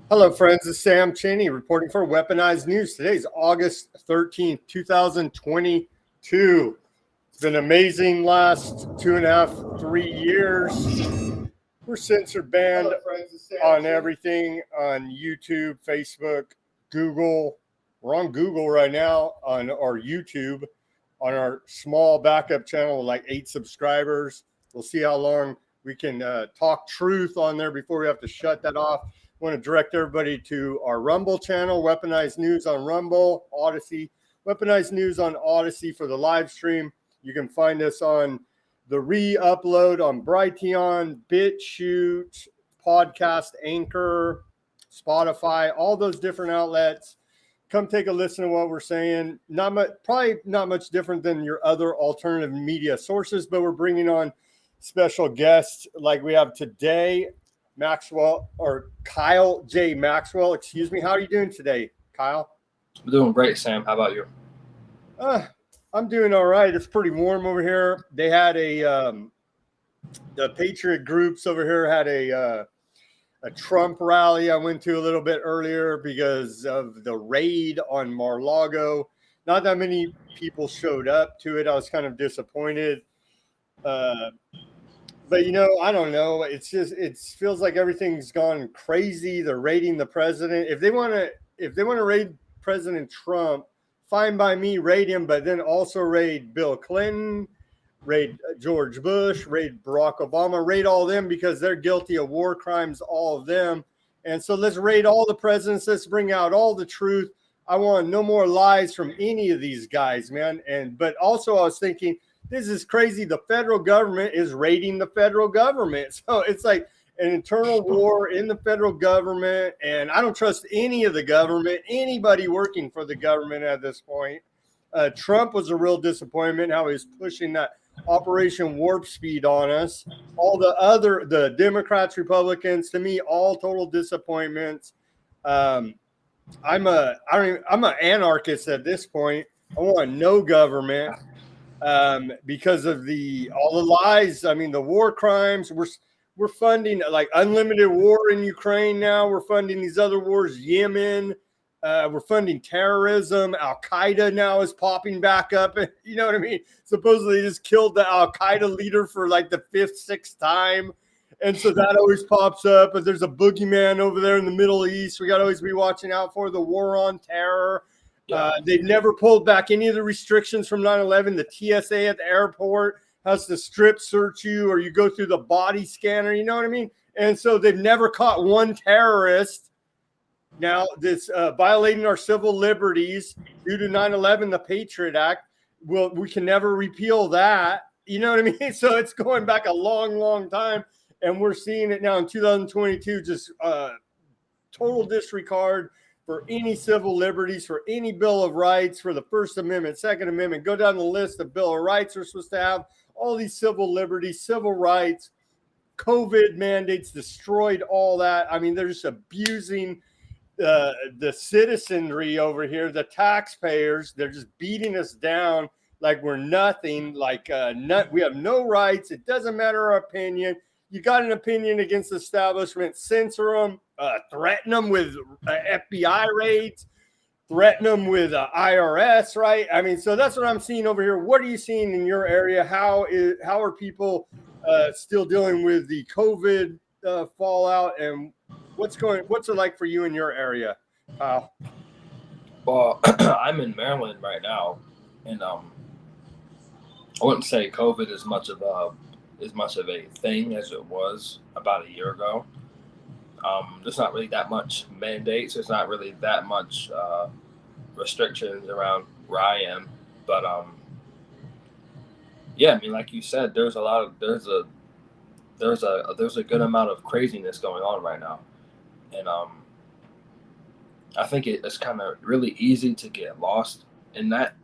Hello, friends. This is Sam Changey reporting for Weaponized News. Today's August 13th, 2022. It's been an amazing last 2.5, 3 years. We're censored banned on everything on YouTube, Facebook, Google. We're on Google right now, on our YouTube, on our small backup channel with like 8 subscribers. We'll see how long we can talk truth on there before we have to shut that off. I want to direct everybody to our Rumble channel, Weaponized News on Rumble, Odyssey, Weaponized News on Odyssey for the live stream. You can find us on the re-upload on Brighteon, BitChute, Podcast Anchor, Spotify, all those different outlets. Come take a listen to what we're saying. Probably not much different than your other alternative media sources, but we're bringing on special guests like we have today. Maxwell, or Kyle J. Maxwell, excuse me. How are you doing today, Kyle? I'm doing great, Sam. How about you? I'm doing all right. It's pretty warm over here. They had the Patriot groups over here had a Trump rally I went to a little bit earlier because of the raid on Mar-a-Lago. Not that many people showed up to it. I was kind of disappointed. But, I don't know. It feels like everything's gone crazy. They're raiding the president. If they want to raid President Trump, fine by me, raid him, but then also raid Bill Clinton, raid George Bush, raid Barack Obama, raid all of them because they're guilty of war crimes, all of them. And so let's raid all the presidents. Let's bring out all the truth. I want no more lies from any of these guys, man. But also I was thinking, this is crazy. The federal government is raiding the federal government. So it's like an internal war in the federal government. And I don't trust any of the government, anybody working for the government at this point. Trump was a real disappointment, how he was pushing that Operation Warp Speed on us. All the Democrats, Republicans, to me, all total disappointments. I'm an anarchist at this point. I want no government. Because of all the lies. I mean, the war crimes. We're funding like unlimited war in Ukraine now. We're funding these other wars, Yemen. We're funding terrorism. Al Qaeda now is popping back up. You know what I mean? Supposedly they just killed the Al Qaeda leader for like the 5th, 6th time. And so that always pops up. But there's a boogeyman over there in the Middle East. We got to always be watching out for the war on terror. They've never pulled back any of the restrictions from 9/11. The TSA at the airport has to strip search you, or you go through the body scanner. You know what I mean? And so they've never caught one terrorist. Now, this violating our civil liberties due to 9/11, the Patriot Act, we can never repeal that. You know what I mean? So it's going back a long, long time. And we're seeing it now in 2022, just total disregard for any civil liberties, for any Bill of Rights, for the First Amendment, Second Amendment. Go down the list of Bill of Rights we're supposed to have, all these civil liberties, civil rights. COVID mandates destroyed all that. I mean, they're just abusing the citizenry over here, the taxpayers. They're just beating us down like we're nothing, like we have no rights. It doesn't matter our opinion. You got an opinion against the establishment, censor them, threaten them with FBI raids, threaten them with IRS, right? I mean, so that's what I'm seeing over here. What are you seeing in your area? How are people still dealing with the COVID fallout, and what's it like for you in your area, Kyle? Well, I'm in Maryland right now, and I wouldn't say COVID is much of a thing as it was about a year ago. There's not really that much mandates. There's not really that much restrictions around where I am. But yeah, I mean, like you said, there's a good amount of craziness going on right now, and I think it's kind of really easy to get lost in that.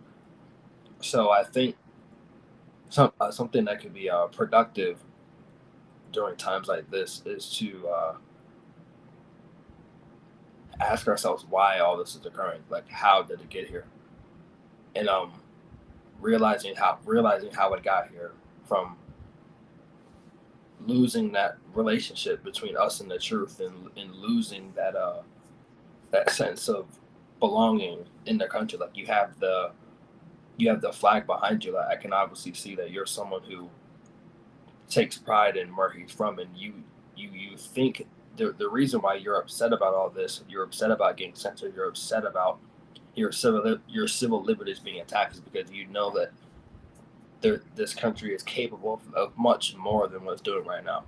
So I think something that could be productive during times like this is to ask ourselves why all this is occurring. Like, how did it get here? And realizing how it got here from losing that relationship between us and the truth, and losing that that sense of belonging in the country. Like you have the flag behind you. Like I can obviously see that you're someone who takes pride in where he's from, and you think the reason why you're upset about all this, you're upset about getting censored, you're upset about your civil liberties being attacked, is because you know that this country is capable of much more than what it's doing right now.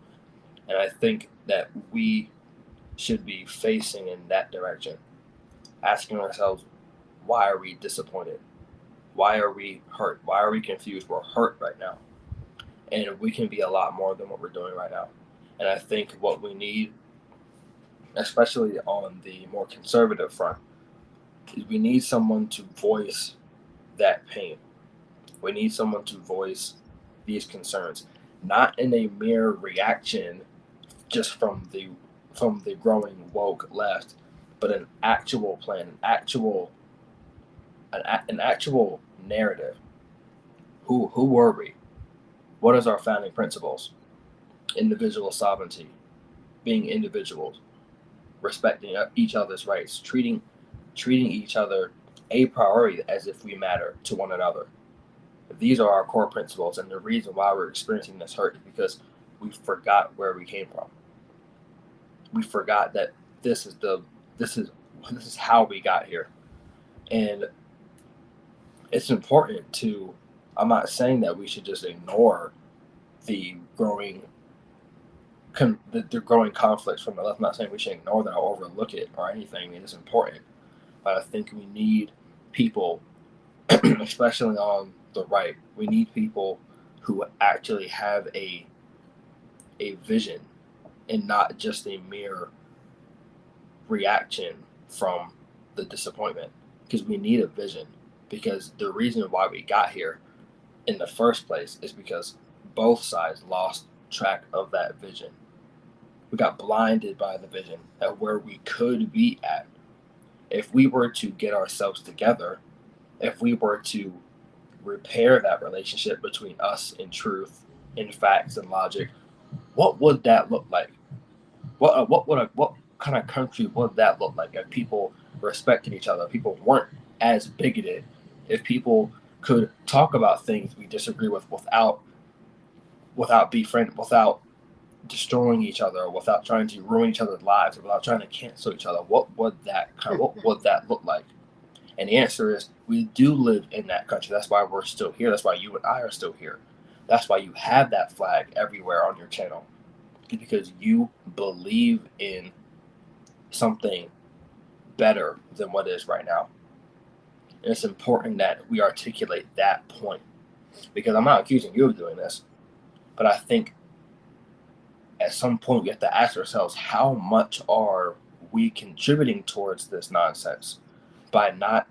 And I think that we should be facing in that direction, asking ourselves, why are we disappointed? Why are we hurt? Why are we confused? We're hurt right now. And we can be a lot more than what we're doing right now. And I think what we need, especially on the more conservative front, is we need someone to voice that pain. We need someone to voice these concerns, not in a mere reaction just from the growing woke left, but an actual plan, an actual narrative. Who were we? What is our founding principles? Individual sovereignty, being individuals, respecting each other's rights, treating each other a priority as if we matter to one another. These are our core principles, and the reason why we're experiencing this hurt is because we forgot where we came from. We forgot that this is how we got here, and it's important to. I'm not saying that we should just ignore the growing conflicts from the left. I'm not saying we should ignore that or overlook it or anything. It is important, but I think we need people, especially on the right. We need people who actually have a vision and not just a mere reaction from the disappointment, because we need a vision. Because the reason why we got here in the first place is because both sides lost track of that vision. We got blinded by the vision at where we could be at. If we were to get ourselves together, if we were to repair that relationship between us and truth, and facts and logic, what would that look like? What kind of country would that look like if people respected each other, if people weren't as bigoted, if people could talk about things we disagree with without without destroying each other, without trying to ruin each other's lives, without trying to cancel each other? What would that look like? And the answer is we do live in that country. That's why we're still here. That's why you and I are still here. That's why you have that flag everywhere on your channel. It's because you believe in something better than what is right now. And it's important that we articulate that point. Because I'm not accusing you of doing this, but I think at some point we have to ask ourselves, how much are we contributing towards this nonsense by not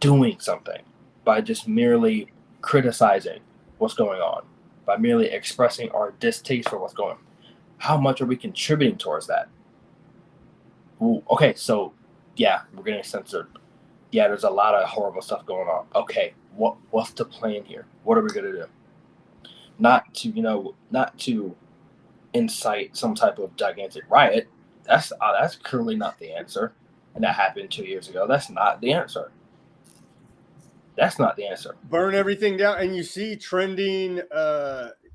doing something, by just merely criticizing what's going on, by merely expressing our distaste for what's going on? How much are we contributing towards that? Ooh, okay, so yeah, we're getting censored. Yeah, there's a lot of horrible stuff going on. Okay, what's the plan here? What are we gonna do? Not to incite some type of gigantic riot. That's clearly not the answer. And that happened 2 years ago. That's not the answer. That's not the answer. Burn everything down. And you see trending,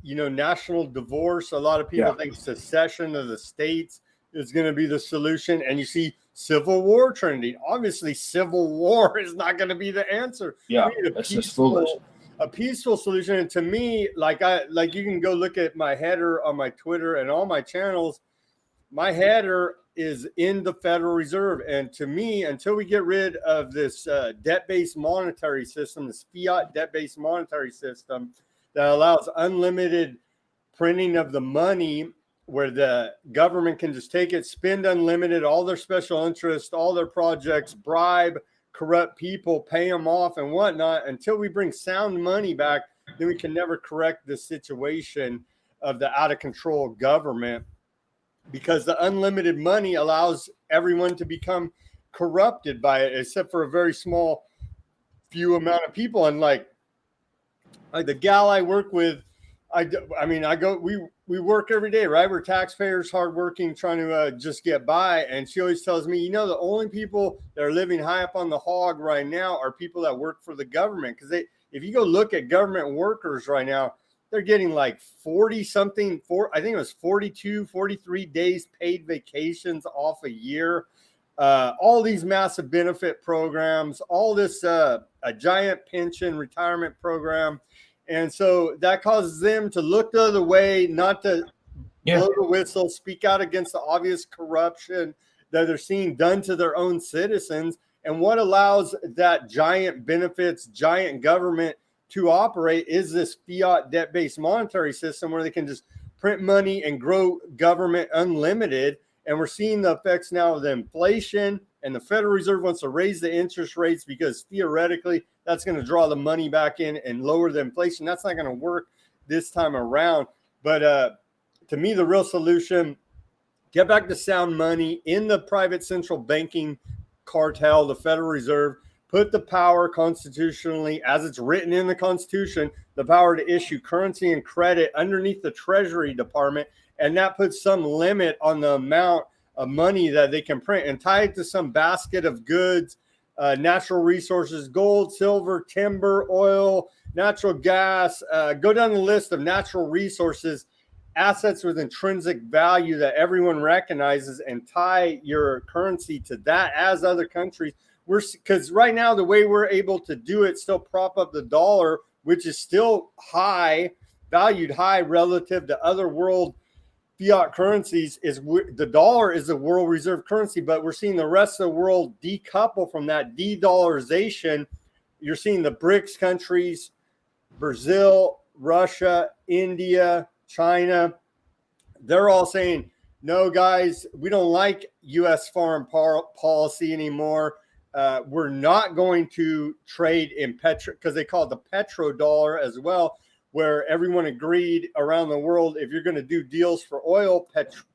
national divorce. A lot of people think secession of the states is going to be the solution. And you see civil war trending. Obviously, civil war is not going to be the answer. Yeah, it's just foolish. A peaceful solution. And to me, like you can go look at my header on my Twitter and all my channels. My header is in the Federal Reserve. And to me, until we get rid of this debt-based monetary system, this fiat debt-based monetary system that allows unlimited printing of the money, where the government can just take it, spend unlimited, all their special interests, all their projects, bribe corrupt people, pay them off and whatnot, until we bring sound money back, then we can never correct the situation of the out-of-control government. Because the unlimited money allows everyone to become corrupted by it, except for a very small few amount of people. And like the gal I work with, we work every day, right? We're taxpayers, hardworking, trying to just get by. And she always tells me, the only people that are living high up on the hog right now are people that work for the government. Because if you go look at government workers right now, they're getting like 40 something, I think it was 42, 43 days paid vacations off a year. All these massive benefit programs, all this, a giant pension retirement program. And so that causes them to look the other way, not to blow the whistle, speak out against the obvious corruption that they're seeing done to their own citizens. And what allows that giant benefits, giant government to operate is this fiat debt-based monetary system where they can just print money and grow government unlimited. And we're seeing the effects now of the inflation, and the Federal Reserve wants to raise the interest rates because theoretically that's going to draw the money back in and lower the inflation. That's not going to work this time around. But to me, the real solution, get back to sound money in the private central banking cartel, the Federal Reserve, put the power constitutionally, as it's written in the Constitution, the power to issue currency and credit underneath the Treasury Department. And that puts some limit on the amount of money that they can print and tie it to some basket of goods, natural resources, gold, silver, timber, oil, natural gas. Go down the list of natural resources, assets with intrinsic value that everyone recognizes, and tie your currency to that as other countries. Because right now, the way we're able to do it, still prop up the dollar, which is still valued high relative to other world fiat currencies, is the dollar is the world reserve currency, but we're seeing the rest of the world decouple from that de-dollarization. You're seeing the BRICS countries, Brazil, Russia, India, China, they're all saying, no, guys, we don't like U.S. foreign policy anymore. We're not going to trade in petro, because they call it the petrodollar as well, where everyone agreed around the world, if you're going to do deals for oil,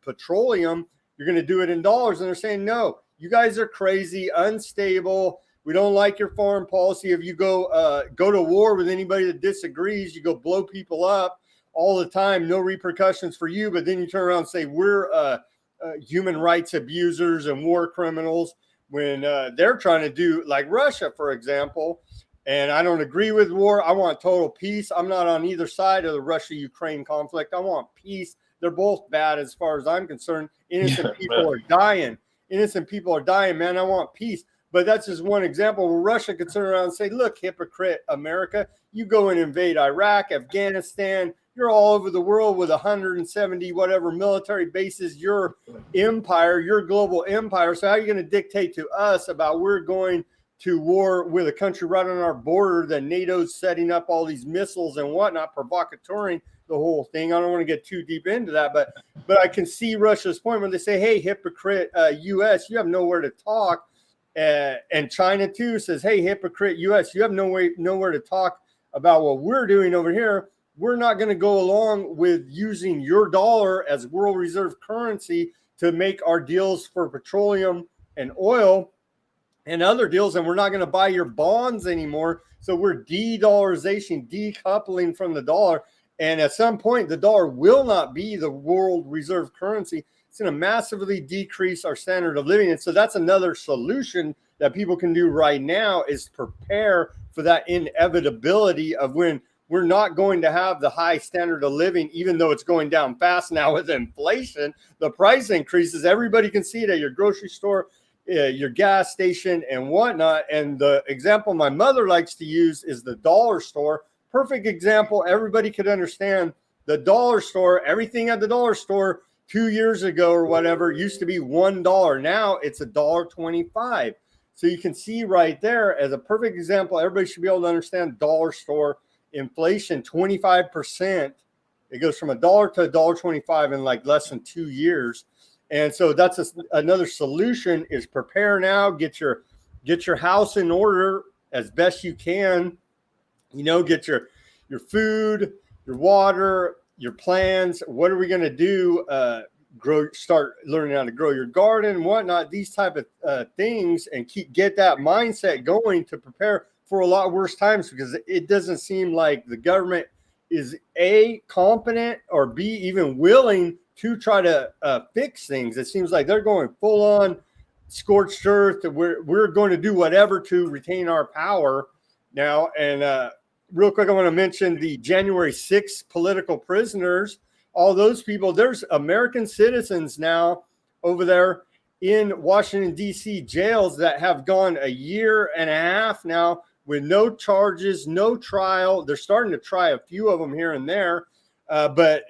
petroleum, you're going to do it in dollars. And they're saying, no, you guys are crazy, unstable. We don't like your foreign policy. If you go to war with anybody that disagrees, you go blow people up all the time, no repercussions for you. But then you turn around and say, we're human rights abusers and war criminals, when they're trying to do, like Russia, for example. And I don't agree with war. I want total peace. I'm not on either side of the Russia-Ukraine conflict. I want peace. They're both bad as far as I'm concerned. Innocent people are dying. Innocent people are dying, man. I want peace. But that's just one example where Russia could turn around and say, look, hypocrite America, you go and invade Iraq, Afghanistan. You're all over the world with 170 whatever military bases, your empire, your global empire. So how are you going to dictate to us about we're going to war with a country right on our border that NATO's setting up all these missiles and whatnot, provocatoring the whole thing? I don't want to get too deep into that, but I can see Russia's point when they say, hey, hypocrite U.S., you have nowhere to talk. And China, too, says, hey, hypocrite U.S., you have nowhere to talk about what we're doing over here. We're not going to go along with using your dollar as world reserve currency to make our deals for petroleum and oil and other deals, and we're not going to buy your bonds anymore. So we're de-dollarization, decoupling from the dollar. And at some point, the dollar will not be the world reserve currency. It's going to massively decrease our standard of living. And so that's another solution that people can do right now, is prepare for that inevitability of when we're not going to have the high standard of living, even though it's going down fast now with inflation. The price increases. Everybody can see it at your grocery store, your gas station, and whatnot. And the example my mother likes to use is the dollar store. Perfect example. Everybody could understand the dollar store. Everything at the dollar store 2 years ago or whatever used to be $1. Now it's $1.25. So you can see right there as a perfect example. Everybody should be able to understand dollar store inflation, 25%. It goes from $1 to $1.25 in like less than 2 years. And so that's another solution, is prepare now, get your house in order as best you can, get your food, your water, your plans. What are we going to do? Start learning how to grow your garden and whatnot, these type of things, and get that mindset going to prepare for a lot worse times, because it doesn't seem like the government is A, competent, or B, even willing to try to fix things. It seems like they're going full on scorched earth. We're going to do whatever to retain our power now. And real quick, I want to mention the January 6th political prisoners. All those people, there's American citizens now over there in Washington, D.C. jails that have gone a year and a half now with no charges, no trial. They're starting to try a few of them here and there, but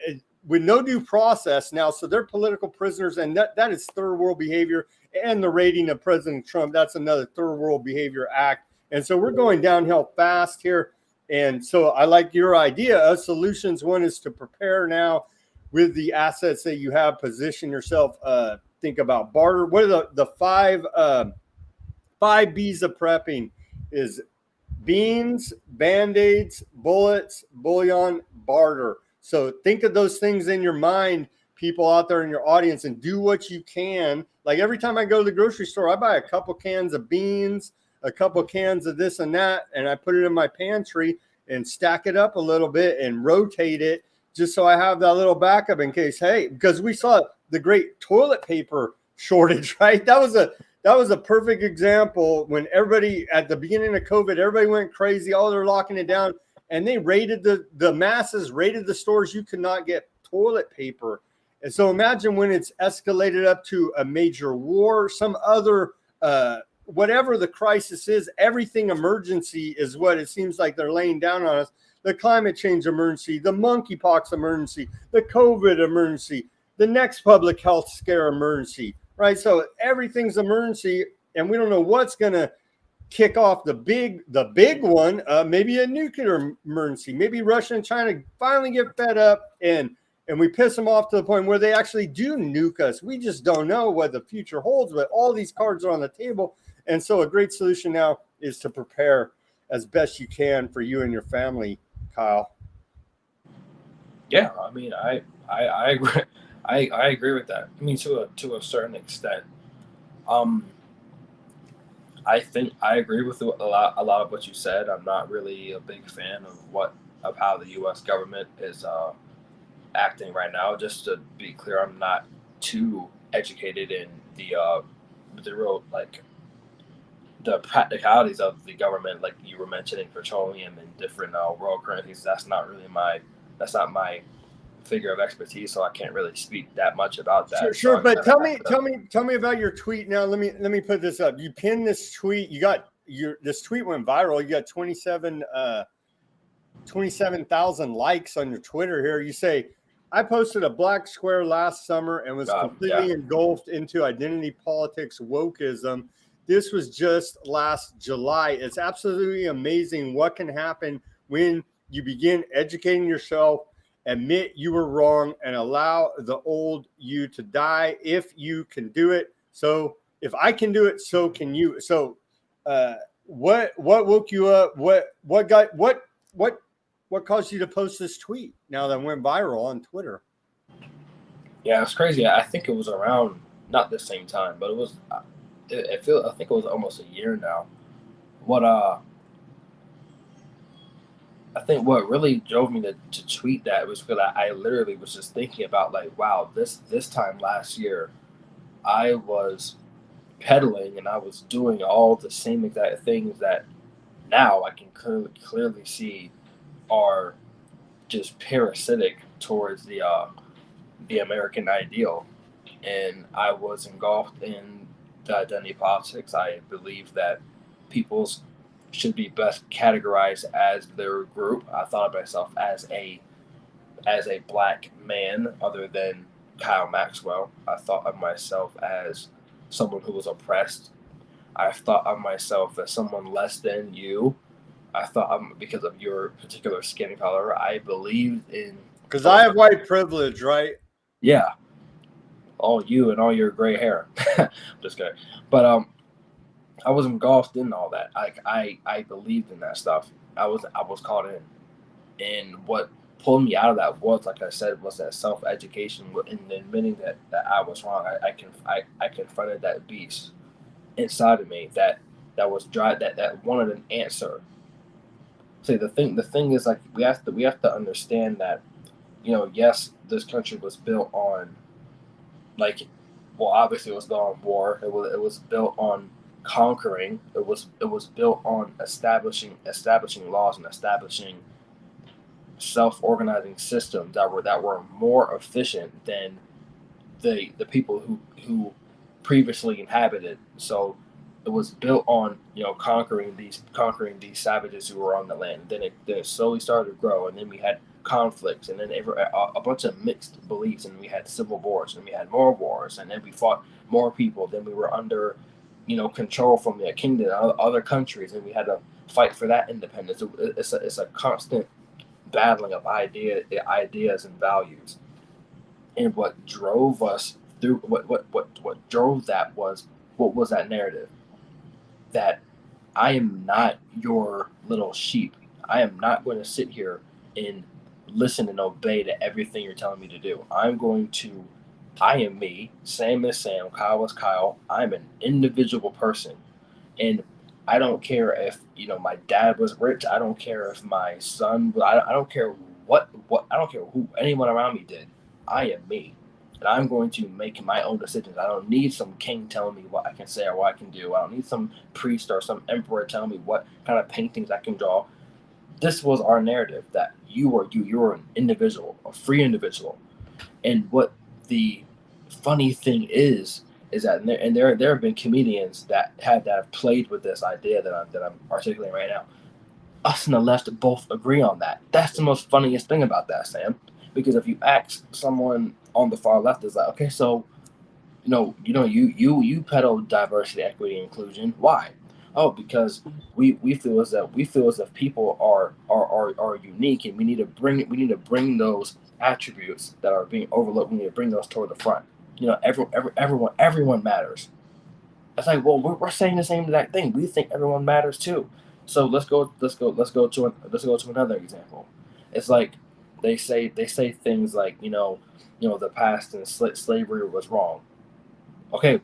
with no due process now. So they're political prisoners, and that is third world behavior. And the rating of President Trump, that's another third world behavior act. And so we're going downhill fast here. And so I like your idea of solutions. One is to prepare now with the assets that you have, position yourself, think about barter. What are the five B's of prepping is beans, band-aids, bullets, bullion, barter. So think of those things in your mind, people out there in your audience, and do what you can. Like every time I go to the grocery store, I buy a couple cans of beans, a couple cans of this and that, and I put it in my pantry and stack it up a little bit and rotate it just so I have that little backup in case, hey, because we saw the great toilet paper shortage, right? That was a perfect example when everybody at the beginning of COVID, everybody went crazy. Oh, they're locking it down. And they raided the masses, raided the stores. You could not get toilet paper. And so imagine when it's escalated up to a major war, some other, whatever the crisis is, everything emergency is what it seems like they're laying down on us. The climate change emergency, the monkeypox emergency, the COVID emergency, the next public health scare emergency, right? So everything's emergency, and we don't know what's going to kick off the big one. Maybe a nuclear emergency. Maybe Russia and China finally get fed up and we piss them off to the point where they actually do nuke us. We just don't know what the future holds, but all these cards are on the table. And so a great solution now is to prepare as best you can for you and your family, Kyle. Yeah, I mean, I agree. I agree with that. I mean, to a certain extent. I think I agree with a lot of what you said. I'm not really a big fan of how the U.S. government is acting right now. Just to be clear, I'm not too educated in the real the practicalities of the government, like you were mentioning petroleum and different world currencies. That's not my figure of expertise, so I can't really speak that much about that. Sure. But tell me about your tweet now. Let me put this up. You pinned this tweet. This tweet went viral. You got 27,000 likes on your Twitter here. You say, I posted a black square last summer and was completely engulfed into identity politics wokeism. This was just last July. It's absolutely amazing what can happen when you begin educating yourself, admit you were wrong, and allow the old you to die if you can do it. So if I can do it, so can you. So what woke you up? What caused you to post this tweet now that went viral on Twitter? Yeah, it's crazy. I think it was around not the same time, but it was. I think it was almost a year now. I think what really drove me to tweet that was because I literally was just thinking about wow, this time last year, I was pedaling and I was doing all the same exact things that now I can clearly see are just parasitic towards the American ideal, and I was engulfed in the identity politics. I believe that people's should be best categorized as their group. I thought of myself as a black man other than Kyle Maxwell. I thought of myself as someone who was oppressed. I thought of myself as someone less than you. I thought because of your particular skin color. I believed in because I have white privilege, right? Yeah, all you and all your gray hair. Just kidding. But I was engulfed in all that. I believed in that stuff. I was caught in, and what pulled me out of that was, like I said, was that self-education and admitting that I was wrong. I confronted that beast inside of me that was dry, that wanted an answer. See, the thing is, like, we have to understand that, yes, this country was built on, like, well, obviously it was built on war. It was built on conquering. It was built on establishing laws and establishing self-organizing systems that were more efficient than the people who previously inhabited. So it was built on, conquering these savages who were on the land. Then it slowly started to grow, and then we had conflicts, and then a bunch of mixed beliefs, and we had civil wars, and we had more wars, and then we fought more people. Then we were under, control from the kingdom and other countries, and we had to fight for that independence. It's a constant battling of ideas and values. And what drove us through what drove that was, what was that narrative? That I am not your little sheep. I am not going to sit here and listen and obey to everything you're telling me to do. I am me. Sam is Sam. Kyle is Kyle. I'm an individual person. And I don't care if, my dad was rich. I don't care if my son, I don't care what, I don't care who anyone around me did. I am me. And I'm going to make my own decisions. I don't need some king telling me what I can say or what I can do. I don't need some priest or some emperor telling me what kind of paintings I can draw. This was our narrative, that you're an individual, a free individual. And what the funny thing is that, there have been comedians that have played with this idea that I'm articulating right now. Us and the left both agree on that. That's the most funniest thing about that, Sam. Because if you ask someone on the far left, is like, okay, so you peddle diversity, equity, inclusion. Why? Oh, because we feel as if people are unique, and we need to bring those attributes that are being overlooked. We need to bring those toward the front. Everyone matters. It's like, well, we're saying the same exact thing. We think everyone matters too. So let's go to another example. It's like they say things like, the past and slavery was wrong. Okay,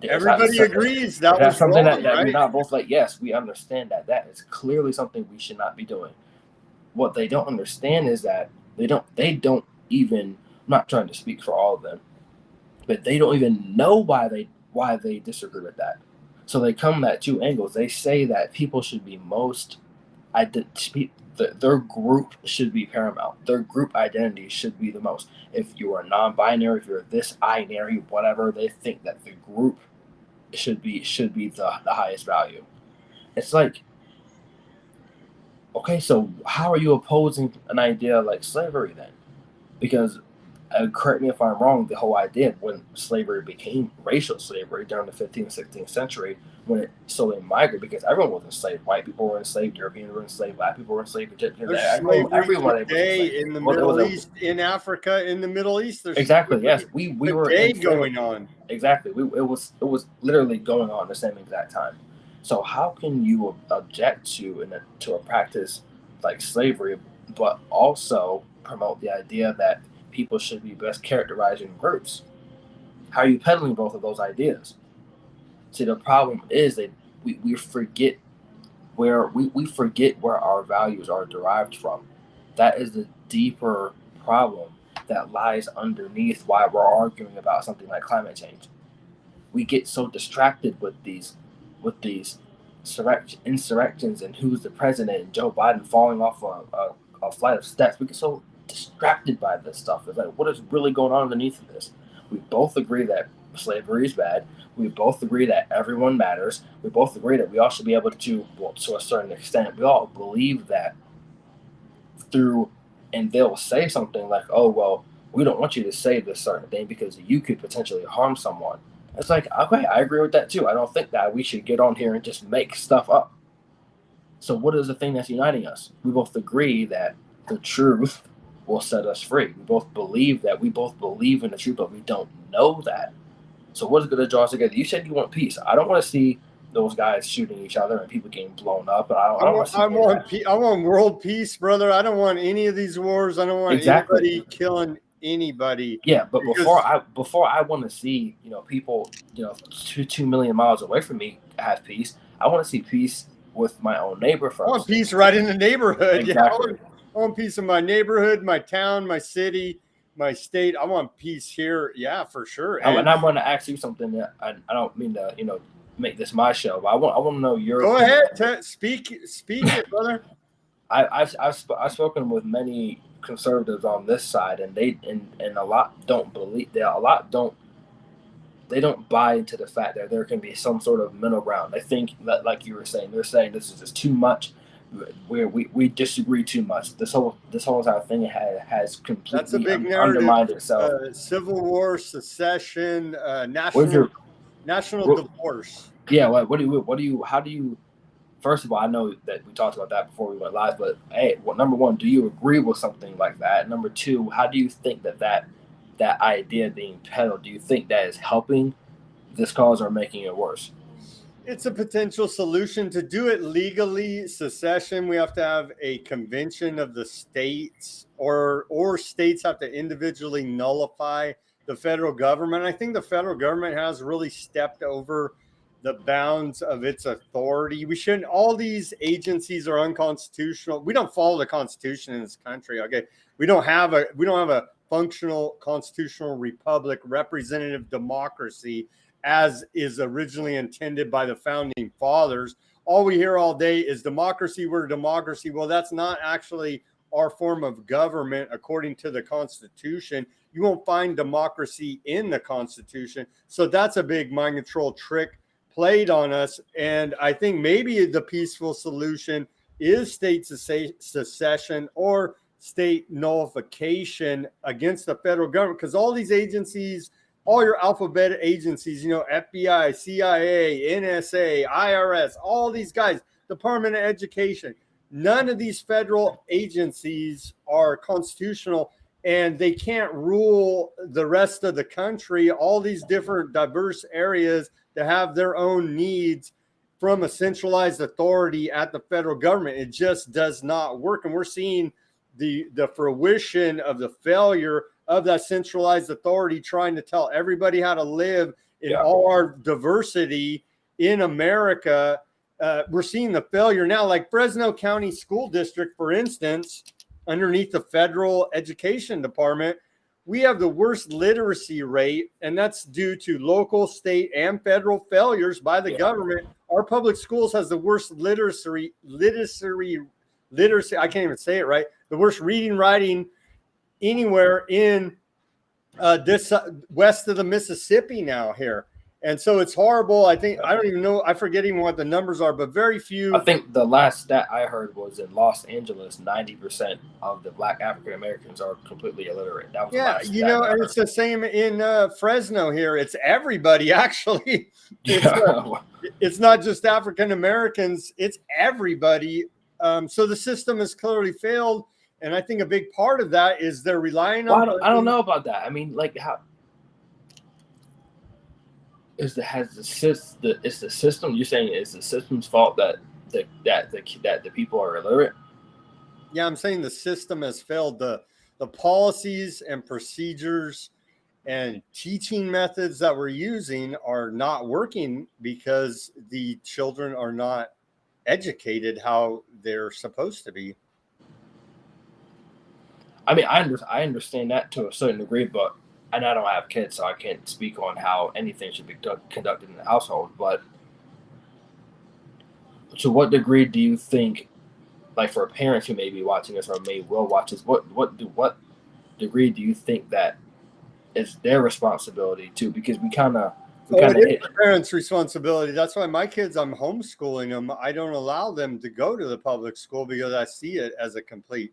Everybody agrees that that's was something wrong, that right? we're not both like. Yes, we understand that is clearly something we should not be doing. What they don't understand is that they don't even. I'm not trying to speak for all of them, but they don't even know why they disagree with that. So they come at two angles. They say that people should be their group should be paramount. Their group identity should be the most. If you are non-binary, if you're this binary, whatever, they think that the group should be the highest value. It's like, okay, so how are you opposing an idea like slavery then? Because, correct me if I'm wrong, the whole idea when slavery became racial slavery during the 15th, 16th century, when it slowly migrated, because everyone was enslaved. White people were enslaved, Europeans were enslaved, black people were enslaved, Egyptians, There's slavery everyone was today enslaved. in the Well, Middle East, in Africa, in the Middle East. There's exactly, yes. slavery We were today enslaved. going on. Exactly. It was literally going on at the same exact time. So how can you object to a practice like slavery, but also promote the idea that people should be best characterized in groups? How are you peddling both of those ideas? See, the problem is that we forget we forget where our values are derived from. That is the deeper problem that lies underneath why we're arguing about something like climate change. We get so distracted with these insurrections and who's the president and Joe Biden falling off a flight of steps. We get so distracted by this stuff. It's like, what is really going on underneath of this? We both agree that slavery is bad. We both agree that everyone matters. We both agree that we all should be able to, well, to a certain extent, we all believe that through, and they'll say something like, oh, well, we don't want you to say this certain thing because you could potentially harm someone. It's like, okay, I agree with that too. I don't think that we should get on here and just make stuff up. So what is the thing that's uniting us? We both agree that the truth will set us free. We both believe in the truth, but we don't know that. So what is going to draw us together? You said you want peace. I don't want to see those guys shooting each other and people getting blown up. And I don't want to see that. I want world peace, brother. I don't want any of these wars. I don't want anybody killing anybody. Yeah, but before I want to see, people, 2 million miles away from me have peace. I want to see peace with my own neighbor I want first. peace right in the neighborhood. Exactly. Yeah, I want peace in my neighborhood, my town, my city, my state. I want peace here. Yeah, for sure. And I'm going to ask you something that I don't mean to, make this my show, but I want to know your go opinion. ahead, speak it, brother. I've spoken with many conservatives on this side, and a lot don't believe they don't buy into the fact that there can be some sort of middle ground. They think that, like you were saying, they're saying this is just too much. We disagree too much. This whole entire thing has completely That's a big narrative. undermined itself. Civil war, secession, national divorce. Yeah. How do you? First of all, I know that we talked about that before we went live, but hey, number one, do you agree with something like that? Number two, how do you think that idea being peddled, do you think that is helping this cause or making it worse? It's a potential solution. To do it legally, secession, we have to have a convention of the states, or states have to individually nullify the federal government. I think the federal government has really stepped over the bounds of its authority. We shouldn't. All these agencies are unconstitutional. We don't follow the Constitution in this country. Okay, we don't have a functional constitutional republic, representative democracy, as is originally intended by the founding fathers. All we hear all day is democracy. We're a democracy. Well, that's not actually our form of government according to the Constitution. You won't find democracy in the Constitution. So that's a big mind control trick played on us. And I think maybe the peaceful solution is state secession or state nullification against the federal government, because all these agencies, all your alphabet agencies, FBI, CIA, NSA, IRS, all these guys, Department of Education, none of these federal agencies are constitutional, and they can't rule the rest of the country, all these different diverse areas that have their own needs from a centralized authority at the federal government. It just does not work. And we're seeing the fruition of the failure of that centralized authority trying to tell everybody how to live in all our diversity in America. We're seeing the failure now, like Fresno County School District, for instance, underneath the federal education department, we have the worst literacy rate, and that's due to local, state, and federal failures by the government. Our public schools has the worst literacy. I can't even say it right. The worst reading, writing anywhere in this west of the Mississippi now here. And so it's horrible. I don't even know. I forget even what the numbers are, but very few. I think the last stat I heard was in Los Angeles, 90% of the Black African Americans are completely illiterate. That was the last stat and it's the same in Fresno here. It's everybody, actually. It's not just African Americans. It's everybody. So the system has clearly failed. And I think a big part of that is they're relying on. I don't know about that. I mean, like, how is the system? You're saying it's the system's fault that the people are illiterate? Yeah, I'm saying the system has failed. The policies and procedures and teaching methods that we're using are not working because the children are not educated how they're supposed to be. I mean, I understand that to a certain degree, but and I don't have kids, so I can't speak on how anything should be conducted in the household. But to what degree do you think, like for parents who may be watching this or will watch this, what degree do you think that is their responsibility too? Because we kind of it's the parents' responsibility. That's why my kids, I'm homeschooling them. I don't allow them to go to the public school because I see it as a complete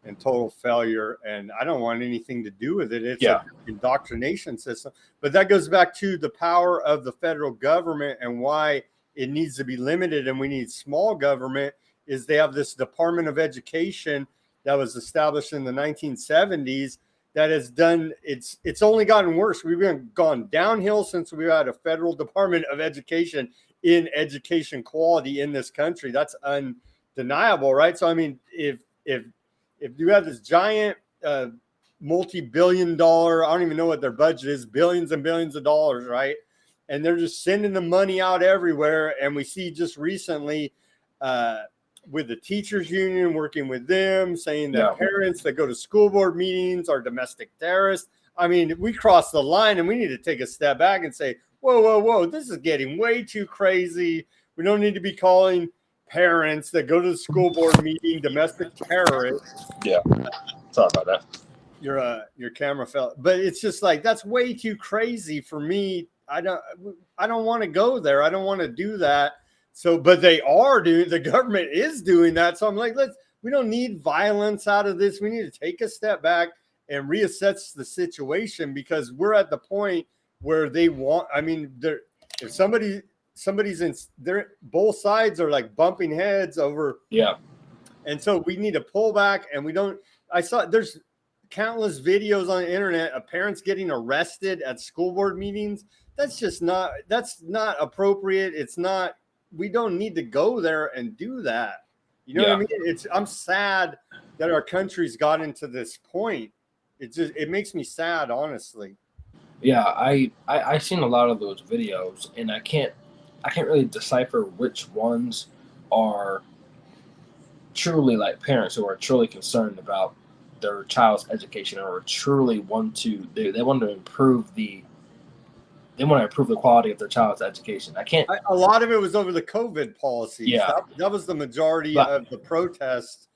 and total failure, and I don't want anything to do with it. It's an indoctrination system. But that goes back to the power of the federal government and why it needs to be limited, and we need small government. Is they have this Department of Education that was established in the 1970s that has done it's only gotten worse. We've gone downhill since we had a federal Department of Education in education quality in this country. That's undeniable, right? So I mean, if you have this giant multi-billion-dollar, I don't even know what their budget is, billions and billions of dollars, right? And they're just sending the money out everywhere. And we see just recently with the teachers union, working with them, saying that parents that go to school board meetings are domestic terrorists. I mean, we crossed the line, and we need to take a step back and say, whoa, this is getting way too crazy. We don't need to be calling parents that go to the school board meeting domestic terrorists. Yeah. Sorry about that. Your camera fell, but it's just like, that's way too crazy for me. I don't want to go there. I don't want to do that. So, but the government is doing that. So I'm like, we don't need violence out of this. We need to take a step back and reassess the situation, because we're at the point where if somebody's in there, both sides are like bumping heads over. Yeah. And so we need to pull back, and there's countless videos on the internet of parents getting arrested at school board meetings. That's not appropriate. We don't need to go there and do that. You know what I mean? I'm sad that our country's gotten to this point. It makes me sad, honestly. Yeah, I've seen a lot of those videos, and I can't really decipher which ones are truly like parents who are truly concerned about their child's education, or truly want to improve the quality of their child's education. A lot of it was over the COVID policies. Yeah, that was the majority of the protest.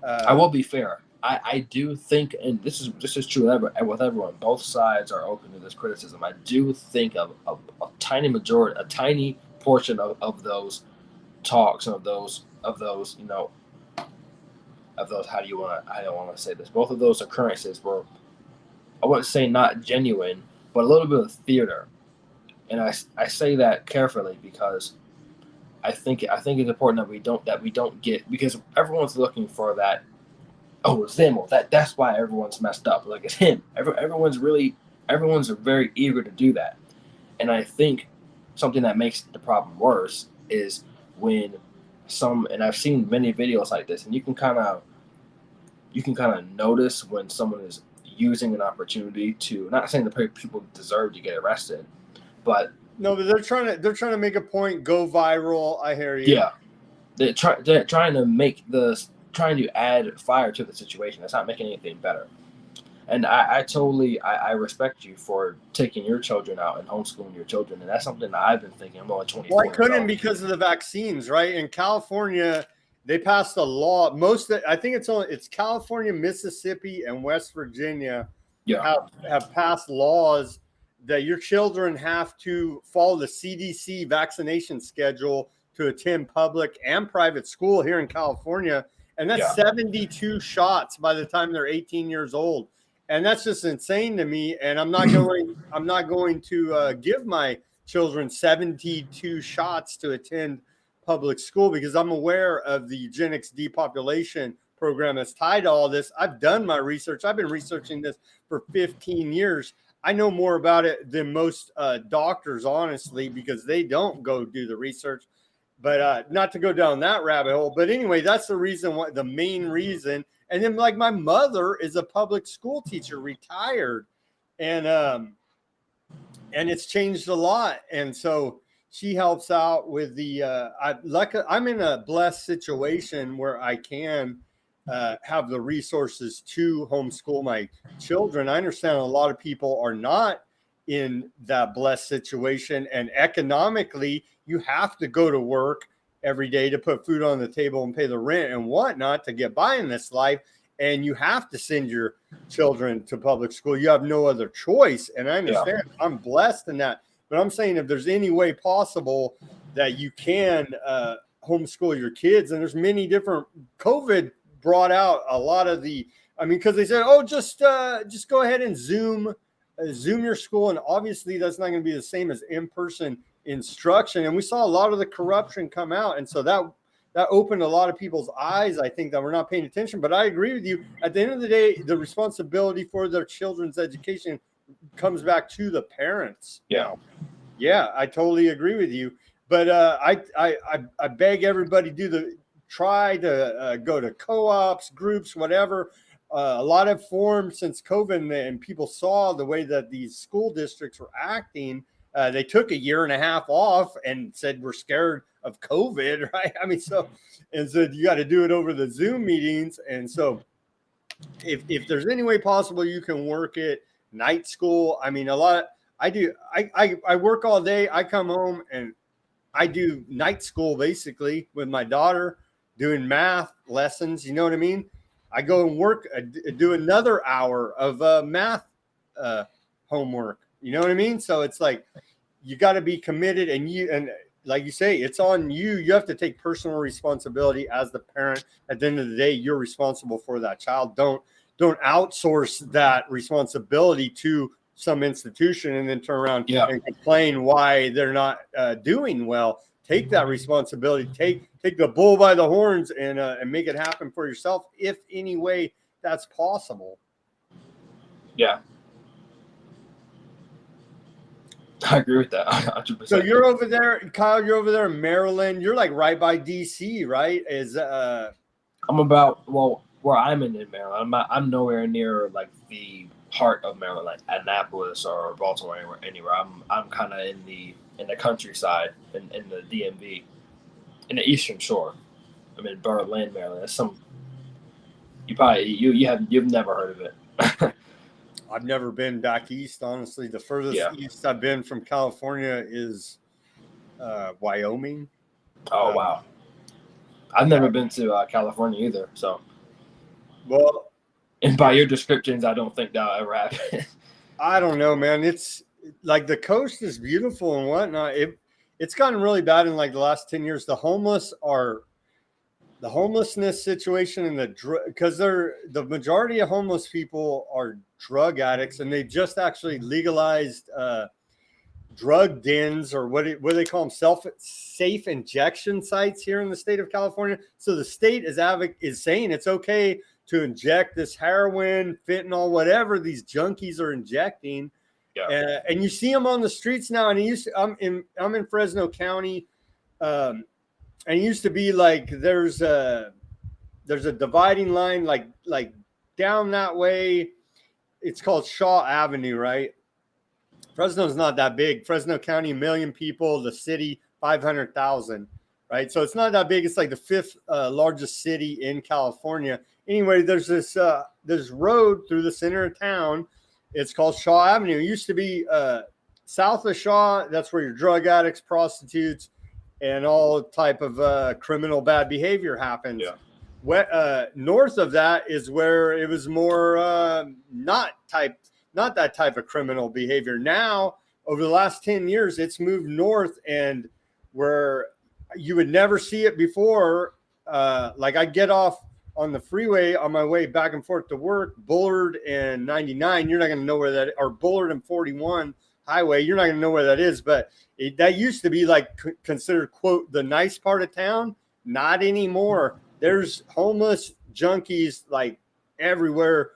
I will be fair. I do think, and this is true with everyone, both sides are open to this criticism. I do think of a tiny majority, a tiny portion of those talks and of those how do you want to say this? Both of those occurrences were, I wouldn't say not genuine, but a little bit of theater. And I say that carefully, because I think it's important that we don't get, because everyone's looking for that. Oh, it's them. Well, that's why everyone's messed up. Like, it's him. Everyone's very eager to do that. And I think something that makes the problem worse is when and I've seen many videos like this, and you can kind of notice when someone is using an opportunity to, not saying that people deserve to get arrested, but no, but they're trying to make a point, go viral. I hear you. Yeah, they're trying to add fire to the situation. That's not making anything better. And I totally respect you for taking your children out and homeschooling your children. And that's something that I've been thinking. I'm only 24. Well, I couldn't because of the vaccines, right? In California, they passed a law. I think it's California, Mississippi, and West Virginia have passed laws that your children have to follow the CDC vaccination schedule to attend public and private school here in California. And that's 72 shots by the time they're 18 years old. And that's just insane to me. And I'm not going to give my children 72 shots to attend public school, because I'm aware of the eugenics depopulation program that's tied to all this. I've done my research. I've been researching this for 15 years. I know more about it than most doctors, honestly, because they don't go do the research. But not to go down that rabbit hole. But anyway, that's the main reason. And then, like, my mother is a public school teacher, retired, and it's changed a lot. And so she helps out with the. I'm in a blessed situation where I can have the resources to homeschool my children. I understand a lot of people are not in that blessed situation, and economically, you have to go to work every day to put food on the table and pay the rent and whatnot to get by in this life. And you have to send your children to public school. You have no other choice. And I understand. I'm blessed in that. But I'm saying, if there's any way possible that you can homeschool your kids, and there's many different, COVID brought out a lot of because they said, oh, just go ahead and Zoom your school. And obviously that's not going to be the same as in-person instruction. And we saw a lot of the corruption come out. And so that opened a lot of people's eyes, I think, that we're not paying attention. But I agree with you. At the end of the day, the responsibility for their children's education comes back to the parents. Yeah, I totally agree with you. But I beg everybody try to go to co-ops, groups, whatever. A lot have formed since COVID, and people saw the way that these school districts were acting They took a year and a half off and said we're scared of COVID, right? I mean, so you got to do it over the Zoom meetings, and so if there's any way possible you can work it night school. I mean, I work all day. I come home and I do night school basically with my daughter doing math lessons. You know what I mean? I go and work, do another hour of math homework. You know what I mean? So it's like, you got to be committed, and like you say, it's on you. You have to take personal responsibility as the parent. At the end of the day, you're responsible for that child. Don't outsource that responsibility to some institution and then turn around and complain why they're not doing well. Take that responsibility. Take the bull by the horns and make it happen for yourself, if any way that's possible. Yeah. I agree with that 100%. So you're over there, Kyle, you're over there in Maryland. You're like right by DC, right? I'm about, well, where I'm in Maryland. I'm nowhere near like the heart of Maryland, like Annapolis or Baltimore, anywhere. I'm kind of in the countryside, in the DMV, in the Eastern Shore. I'm in Berlin, Maryland. That's you've never heard of it. I've never been back east, honestly. The furthest east I've been from California is Wyoming. Oh, wow. I've never been to California either. So, well, and by your descriptions, I don't think that'll ever happen. I don't know, man. It's like the coast is beautiful and whatnot. It's gotten really bad in like the last 10 years. The homelessness situation and because the majority of homeless people are drug addicts, and they just actually legalized drug dens, or what do they call them, safe injection sites here in the state of California. So the state is saying it's okay to inject this heroin, fentanyl, whatever these junkies are injecting. Yeah. And you see them on the streets now. And I'm in Fresno County. And it used to be like there's a dividing line like down that way. It's called Shaw Avenue, right? Fresno's not that big. Fresno County, 1 million people. The city, 500,000, right? So it's not that big. It's like the fifth largest city in California. Anyway, there's this road through the center of town. It's called Shaw Avenue. It used to be south of Shaw. That's where your drug addicts, prostitutes, and all type of criminal bad behavior happens. Yeah. North of that is where it was more not that type of criminal behavior. Now, over the last 10 years, it's moved north, and where you would never see it before. Like I get off on the freeway on my way back and forth to work, Bullard and 99. You're not going to know where that, or Bullard and 41 highway. You're not going to know where that is, but that used to be like considered, quote, the nice part of town. Not anymore. There's homeless junkies like everywhere.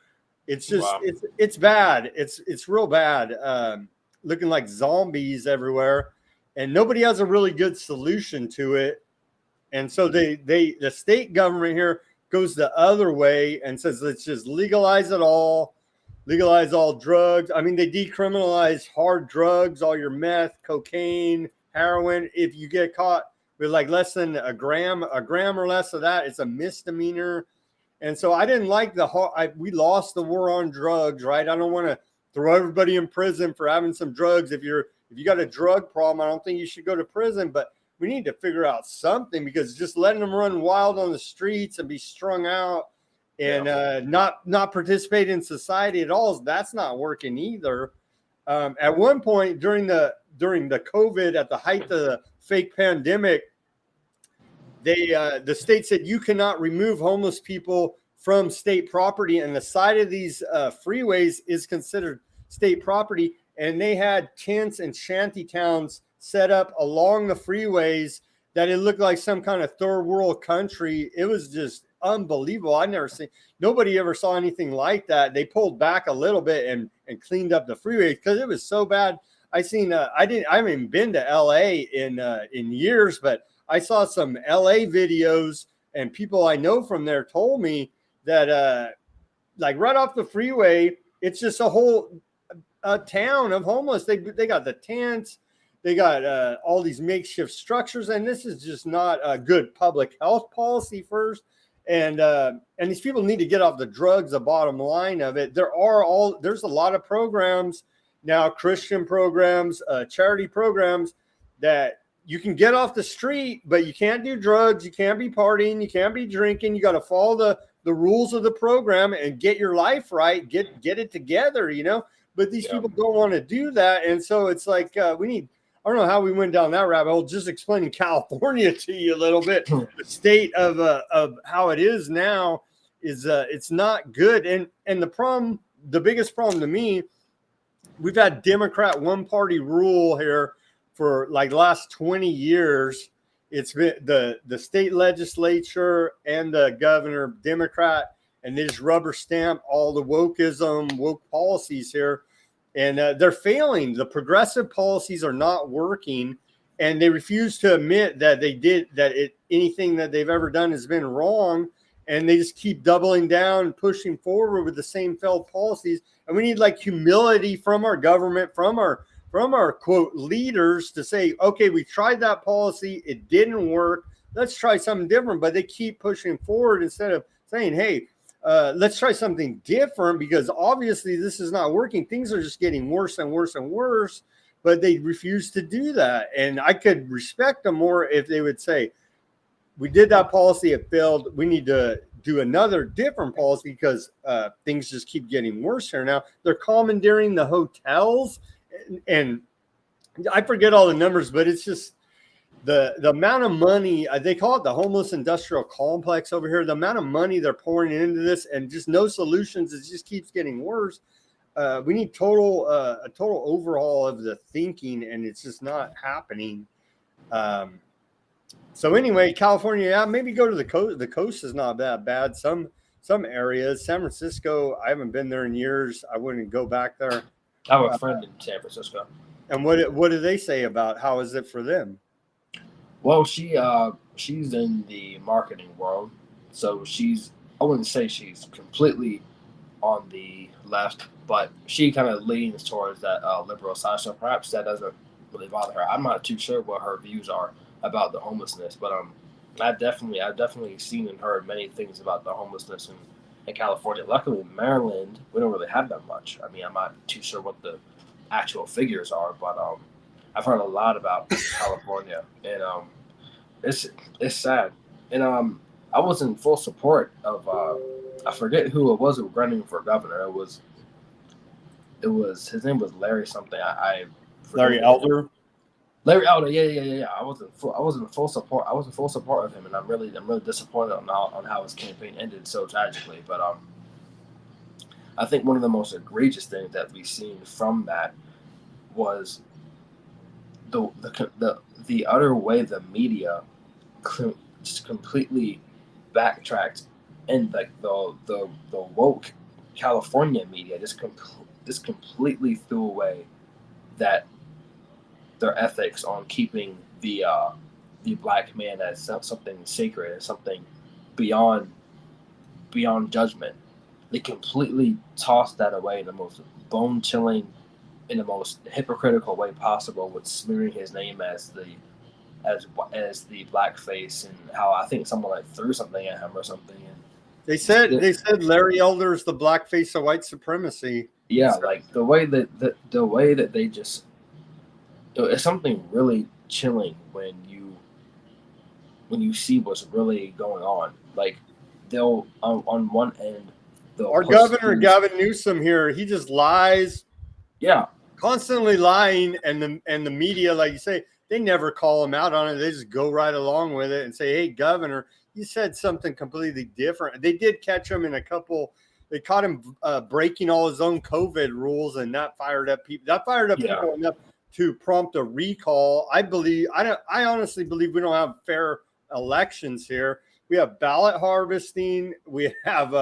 It's just, wow. It's bad. It's real bad. Looking like zombies everywhere, and nobody has a really good solution to it. And so the state government here goes the other way and says, let's just legalize it all. Legalize all drugs. I mean, they decriminalize hard drugs, all your meth, cocaine, heroin. If you get caught with like less than a gram or less of that, it's a misdemeanor. And so I didn't like we lost the war on drugs, right? I don't want to throw everybody in prison for having some drugs. If you got a drug problem, I don't think you should go to prison, but we need to figure out something, because just letting them run wild on the streets and be strung out and not participate in society at all, that's not working either. At one point during the COVID, at the height of the fake pandemic, the state said you cannot remove homeless people from state property, and the side of these freeways is considered state property. And they had tents and shanty towns set up along the freeways that it looked like some kind of third world country. It was just unbelievable. Nobody ever saw anything like that. They pulled back a little bit and cleaned up the freeways because it was so bad. I haven't been to LA in years, but I saw some LA videos, and people I know from there told me that like right off the freeway, it's just a whole town of homeless. They got the tents, They got all these makeshift structures, and this is just not a good public health policy first. And these people need to get off the drugs. The bottom line of it, there's a lot of programs now, Christian programs, charity programs, that you can get off the street, but you can't do drugs, you can't be partying, you can't be drinking. You got to follow the rules of the program and get your life right, get it together, you know. But these people don't want to do that, and so it's like we need. I don't know how we went down that rabbit hole. Just explaining California to you a little bit. The state of how it is now is it's not good, and the biggest problem to me, we've had Democrat one party rule here for like the last 20 years. It's been the state legislature and the governor Democrat, and they just rubber stamp all the woke policies here. And they're failing. The progressive policies are not working, and they refuse to admit that anything that they've ever done has been wrong. And they just keep doubling down and pushing forward with the same failed policies. And we need like humility from our government, from our quote leaders, to say, okay, we tried that policy, it didn't work. Let's try something different. But they keep pushing forward instead of saying, hey, let's try something different, because obviously this is not working. Things are just getting worse and worse and worse, but they refuse to do that. And I could respect them more if they would say, we did that policy, it failed. We need to do another different policy because things just keep getting worse here now. They're commandeering the hotels, and I forget all the numbers, but it's just the amount of money, they call it the homeless industrial complex over here. The amount of money they're pouring into this, and just no solutions. It just keeps getting worse. We need a total overhaul of the thinking, and it's just not happening. So anyway, California, yeah, maybe go to the coast. The coast is not that bad. Some areas, San Francisco, I haven't been there in years. I wouldn't go back there. I have a friend in San Francisco. And what do they say about how is it for them? Well, she's in the marketing world, so I wouldn't say she's completely on the left, but she kind of leans towards that liberal side. So perhaps that doesn't really bother her. I'm not too sure what her views are about the homelessness, but I've definitely seen and heard many things about the homelessness in California. Luckily, in Maryland, we don't really have that much. I mean, I'm not too sure what the actual figures are, but I've heard a lot about California, and it's sad. And I was in full support of I forget who it was who was running for governor. It was his name was Larry something. Larry Elder. Larry Elder, yeah. I was in full support. I was in full support of him, and I'm really disappointed on how his campaign ended so tragically. But I think one of the most egregious things that we've seen from that was the utter way the media just completely backtracked, and like the woke California media just completely threw away that their ethics on keeping the black man as something sacred, as something beyond judgment. They completely tossed that away in the most bone-chilling, in the most hypocritical way possible, with smearing his name as the blackface, and how I think someone like threw something at him or something. And they said Larry Elder is the blackface of white supremacy. Yeah, like the way that they just, it's something really chilling when you see what's really going on. Like they'll on one end, our governor Gavin Newsom here, he just lies. Yeah, constantly lying, and the media, like you say, they never call him out on it. They just go right along with it and say, "Hey, governor, you said something completely different." They did catch him in a couple. They caught him breaking all his own COVID rules, and that fired up people. People enough to prompt a recall. I honestly believe we don't have fair elections here. We have ballot harvesting. We have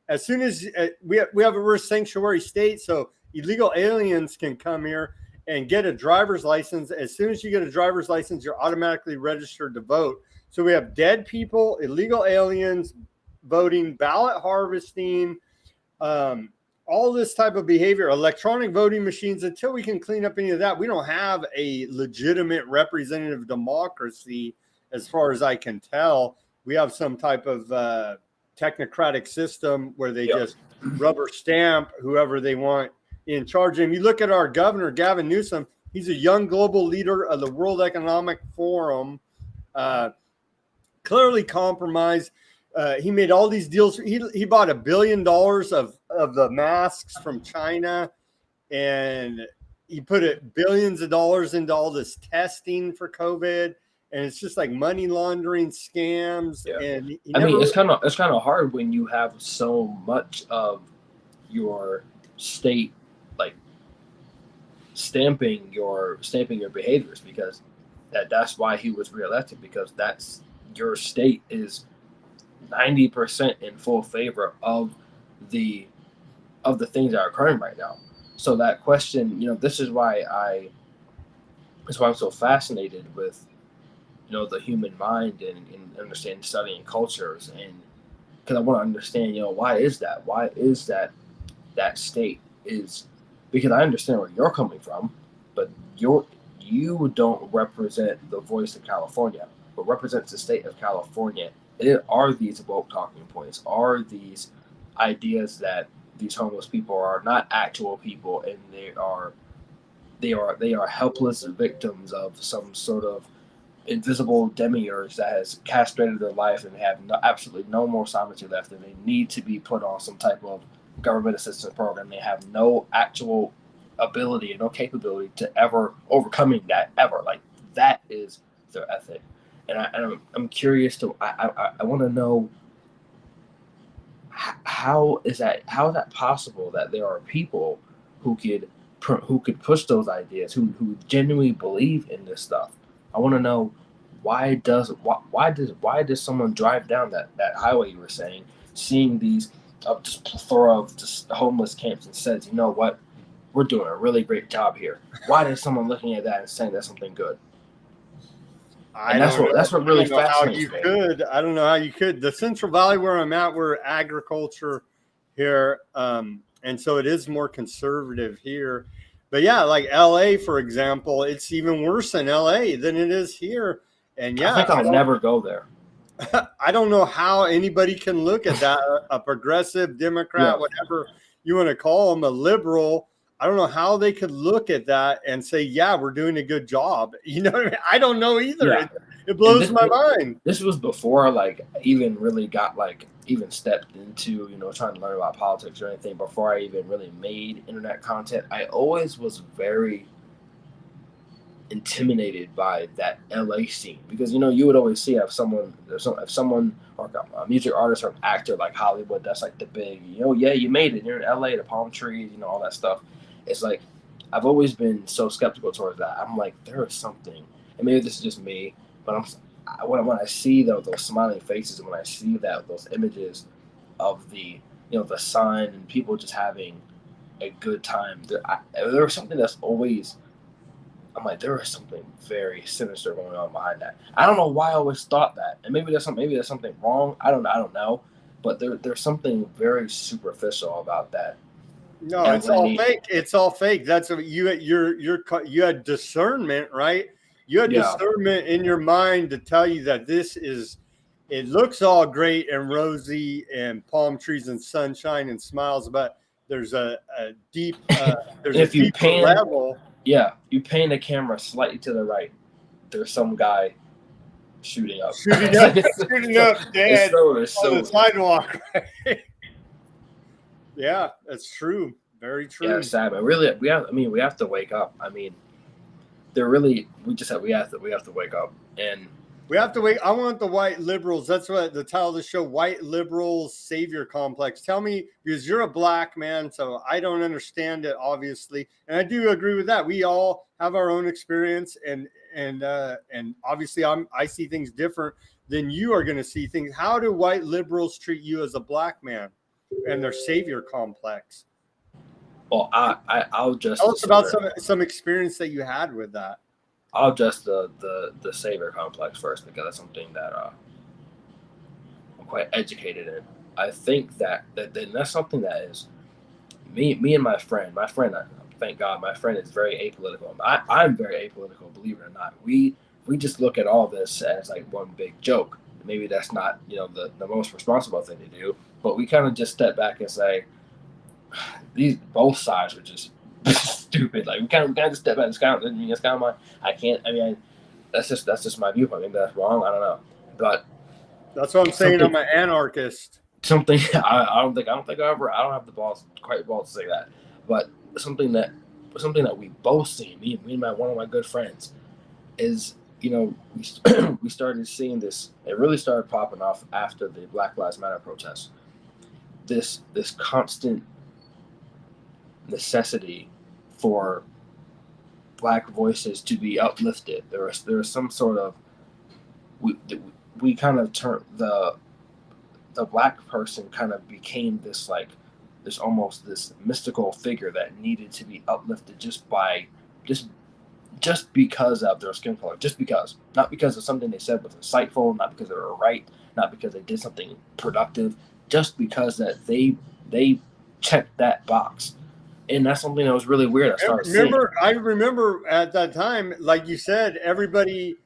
as soon as we're a sanctuary state, so illegal aliens can come here and get a driver's license. As soon as you get a driver's license, you're automatically registered to vote. So we have dead people, illegal aliens voting, ballot harvesting. all this type of behavior, electronic voting machines, until we can clean up any of that, we don't have a legitimate representative democracy, as far as I can tell. We have some type of technocratic system where they just rubber stamp whoever they want in charge. And you look at our governor, Gavin Newsom, he's a young global leader of the World Economic Forum, clearly compromised. He made all these deals. He bought $1 billion of the masks from China, and he put billions of dollars into all this testing for COVID. And it's just like money laundering scams. Yeah. And it's kind of hard when you have so much of your state like stamping your behaviors, because that's why he was reelected, because that's your state is 90% in full favor of the things that are occurring right now. So that question, this is why I'm so fascinated with the human mind and understanding, studying cultures, and because I want to understand why is that state is, because I understand where you're coming from, but you don't represent the voice of California, but represents the state of California. Are these woke talking points? Are these ideas that these homeless people are not actual people, and they are helpless victims of some sort of invisible demiurge that has castrated their life and have absolutely no more sovereignty left, and they need to be put on some type of government assistance program. They have no actual ability and no capability to ever overcoming that ever. Like, that is their ethic. And I'm curious to, I want to know, how is that possible that there are people who could push those ideas, who genuinely believe in this stuff. I want to know, why does someone drive down that highway you were saying, seeing these just plethora of just homeless camps, and says, you know what, we're doing a really great job here. Why is someone looking at that and saying that's something good? That's what really fascinates me. I don't know how you could. The Central Valley where I'm at, we're agriculture here, and so it is more conservative here. But yeah, like LA, for example, it's even worse in LA than it is here. And yeah, I think I'll never go there. I don't know how anybody can look at that, a progressive Democrat, whatever you want to call them, a liberal. I don't know how they could look at that and say, yeah, we're doing a good job. You know what I mean? I don't know either. Yeah. It blows my mind. This was before even really got even stepped into, trying to learn about politics or anything. Before I even really made internet content, I always was very intimidated by that LA scene, because you would always see if someone or a music artist or an actor like Hollywood, that's like the big, you made it, you're in LA, the palm trees, all that stuff. It's like, I've always been so skeptical towards that. I'm like, there is something, and maybe this is just me, but when I see those smiling faces, and when I see those images of the the sun and people just having a good time, there was something that's always, I'm like, there is something very sinister going on behind that. I don't know why I always thought that, and maybe there's something wrong. I don't know, but there's something very superficial about that. No, it's all fake. It's all fake. That's what you had discernment, right? You had discernment in your mind to tell you that it looks all great and rosy and palm trees and sunshine and smiles, but there's a deep level. Yeah, you pan the camera slightly to the right, there's some guy shooting up dead on the sidewalk. Yeah, that's true. Very true. Yeah, sad, but really, we have to wake up. I mean, we have to wake up, and we have to wait. I want the white liberals. That's what the title of the show, White Liberals Savior Complex. Tell me, because you're a black man, so I don't understand it, obviously. And I do agree with that. We all have our own experience, and obviously I see things different than you are going to see things. How do white liberals treat you as a black man and their savior complex? Well, I'll just tell us about some experience that you had with that. I'll address the savior complex first, because that's something that I'm quite educated in. I think that that's something that is me and my friend, thank God, my friend is very apolitical. I'm very apolitical, believe it or not. We just look at all this as like one big joke. Maybe that's not, the most responsible thing to do, but we kind of just step back and say, these both sides are just stupid. Like we kind of just step back and count. I mean, it's kind of my, I can't. I mean, that's just my viewpoint. Maybe that's wrong. I don't know, but That's what I'm saying. I'm an anarchist. Something I don't think I don't have the balls to say that, but something that we both see, me and one of my good friends, is we started seeing this. It really started popping off after the Black Lives Matter protests. This constant necessity for Black voices to be uplifted. There was some sort of we kind of turned the Black person kind of became this like this almost this mystical figure that needed to be uplifted just because of their skin color, not because of something they said was insightful, not because they were right, not because they did something productive, just because that they checked that box. And that's something that was really weird. I remember at that time, like you said, everybody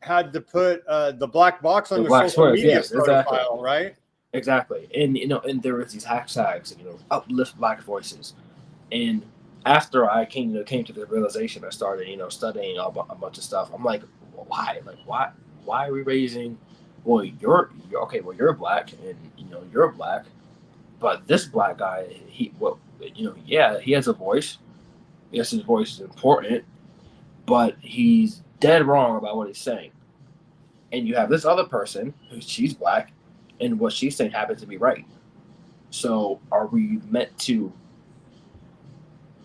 had to put the black box on their social media profile, right? Exactly. And and there was these hashtags, uplift Black voices. And after I came to the realization, I started, studying a bunch of stuff. I'm like, why? Like, why are we raising? Well, you're okay. Well, you're Black, and you're Black, but this Black guy, he has a voice. Yes, his voice is important, but he's dead wrong about what he's saying. And you have this other person she's Black, and what she's saying happens to be right. So are we meant to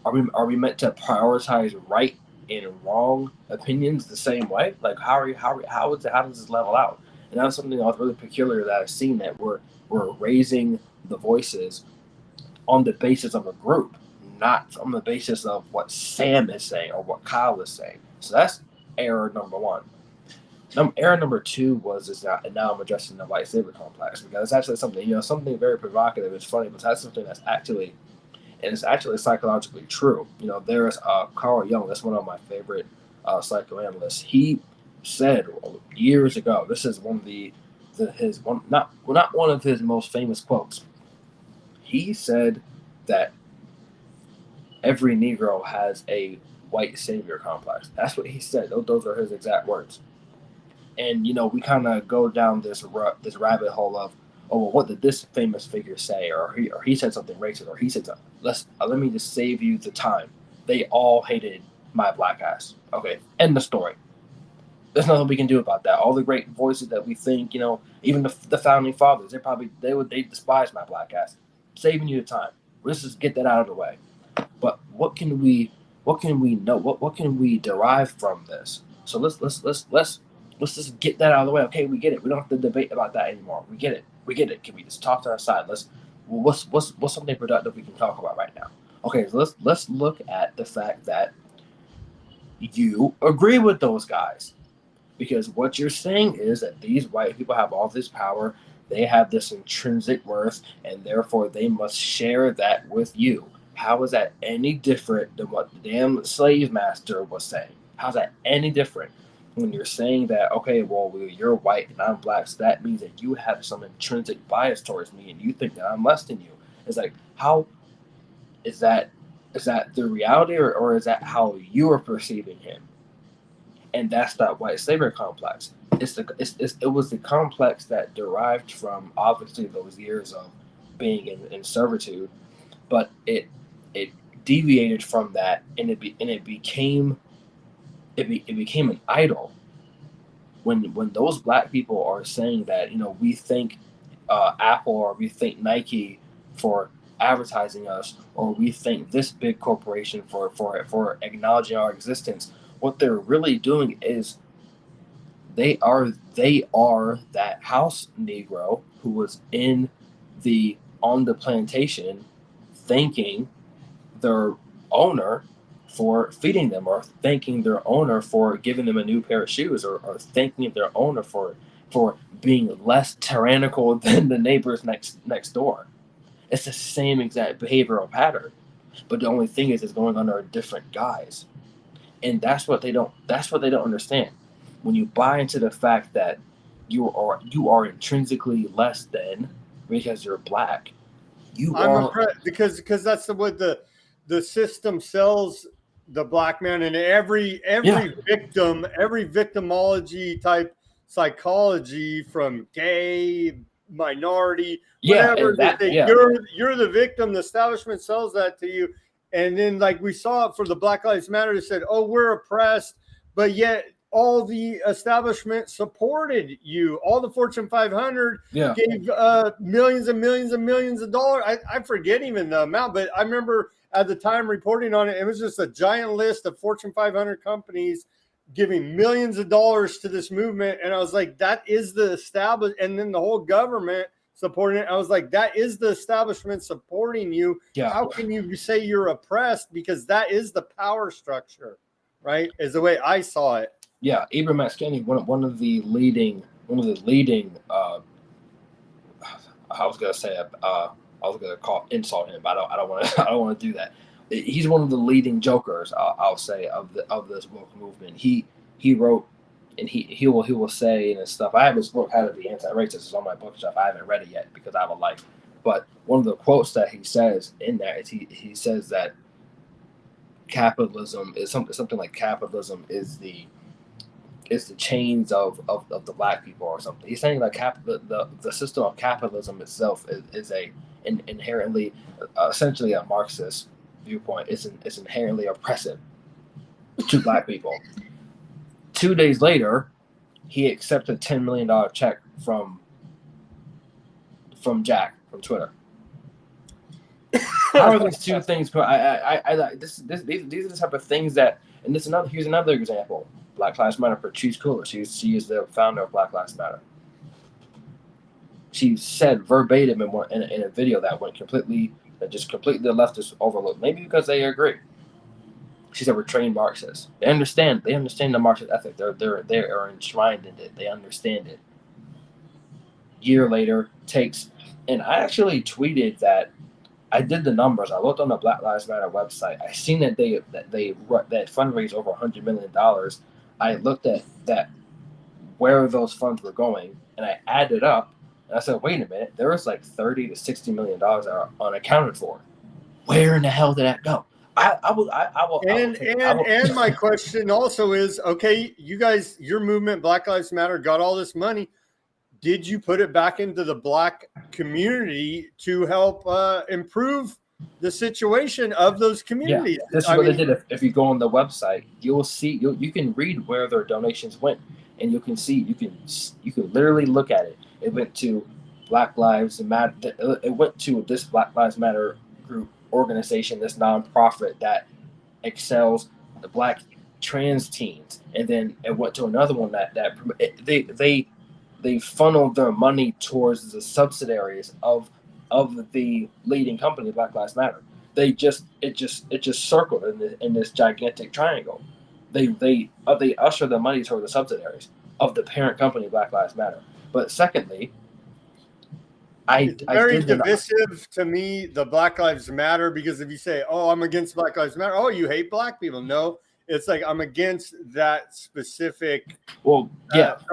prioritize right and wrong opinions the same way? Like how does this level out? And that's something that was really peculiar that I've seen, that we're raising the voices on the basis of a group, not on the basis of what Sam is saying or what Kyle is saying. So that's error number one. Error number two and now I'm addressing the white savior complex, because it's actually something, something very provocative. It's funny, but that's something that's actually psychologically true. There's Carl Jung, that's one of my favorite psychoanalysts. He said years ago, this is one of not one of his most famous quotes. He said that every Negro has a white savior complex. That's what he said. Those are his exact words. And we kind of go down this rabbit hole of, oh, well, what did this famous figure say, or he said something racist, or he said something. Let me just save you the time. They all hated my Black ass. Okay, end the story. There's nothing we can do about that. All the great voices that we think, even the founding fathers, they despise my Black ass. Saving you the time. Let's just get that out of the way. But what can we know? What can we derive from this? So let's just get that out of the way. Okay, we get it. We don't have to debate about that anymore. We get it. Can we just talk to our side? What's something productive we can talk about right now? Okay, so let's look at the fact that you agree with those guys, because what you're saying is that these white people have all this power, they have this intrinsic worth, and therefore they must share that with you. How is that any different than what the damn slave master was saying? How's that any different? When you're saying that, okay, well, you're white and I'm Black, so that means that you have some intrinsic bias towards me and you think that I'm less than you. It's like, how is that the reality, or is that how you are perceiving him? And that's that white slavery complex. It was the complex that derived from obviously those years of being in servitude, but it deviated from that, and it became an idol when those Black people are saying that, we thank Apple, or we thank Nike for advertising us, or we thank this big corporation for acknowledging our existence. What they're really doing is they are that house Negro who was on the plantation, thanking their owner for feeding them, or thanking their owner for giving them a new pair of shoes, or thanking their owner for being less tyrannical than the neighbors next door. It's the same exact behavioral pattern. But the only thing is, it's going under a different guise, and that's what they don't. That's what they don't understand. When you buy into the fact that you are intrinsically less than because you're black, you I'm are. impressed because that's what the system sells the black man, and Yeah, every victimology type psychology, from gay, minority, yeah, whatever, and they that, say yeah, you're the victim. The establishment sells that to you, and then like we saw it for the Black Lives Matter, they said, oh, we're oppressed, but yet all the establishment supported you. All the Fortune 500 yeah, gave millions and millions and millions of dollars. I forget even the amount, but I remember at the time reporting on it. It was just a giant list of Fortune 500 companies giving millions of dollars to this movement. And I was like, that is the established. And then the whole government supporting it. I was like, that is the establishment supporting you. yeah, How can you say you're oppressed? Because that is the power structure, right? Is the way I saw it. yeah. Max Kennedy, one of the leading. I was gonna say, I was gonna insult him, but I don't want to. I don't want to do that. He's one of the leading jokers, I'll say, of this woke movement. He wrote, and he will say and stuff. I have his book, How to Be Anti-Racist. It's on my bookshelf. I haven't read it yet because I have a life. But one of the quotes that he says in there is he says that capitalism is something like capitalism is the chains of the black people or something. He's saying that the system of capitalism itself is inherently, essentially a Marxist viewpoint. It's inherently oppressive to black people. 2 days later, he accepted $10 million check from Jack from Twitter. How are these two things? These are the type of things that, and here's another example. Black Lives Matter, Patrice Cullors. She is the founder of Black Lives Matter. She said verbatim in a video that completely the leftists overlooked. Maybe because they agree. She said we're trained Marxists. They understand the Marxist ethic. They are enshrined in it. They understand it. Year later, and I actually tweeted that. I did the numbers. I looked on the Black Lives Matter website. I seen that they fundraised over $100 million. I looked at that, where those funds were going, and I added up. And I said, wait a minute, there was like $30 to $60 million that are unaccounted for. Where in the hell did that go? And my question also is, okay, you guys, your movement, Black Lives Matter, got all this money. Did you put it back into the black community to help improve the situation of those communities? Yeah, this is what they did. If you go on the website, you'll see, you can read where their donations went, and you can see, you can literally look at it. It went to Black Lives Matter. It went to this Black Lives Matter group organization, this nonprofit that excels the black trans teens, and then it went to another one that they funneled their money towards the subsidiaries of the leading company, Black Lives Matter. It just circled in this gigantic triangle. They usher the money toward the subsidiaries of the parent company, Black Lives Matter. But secondly, it's very divisive to me, the Black Lives Matter, because if you say, oh, I'm against Black Lives Matter, oh, you hate black people. No, it's like I'm against that specific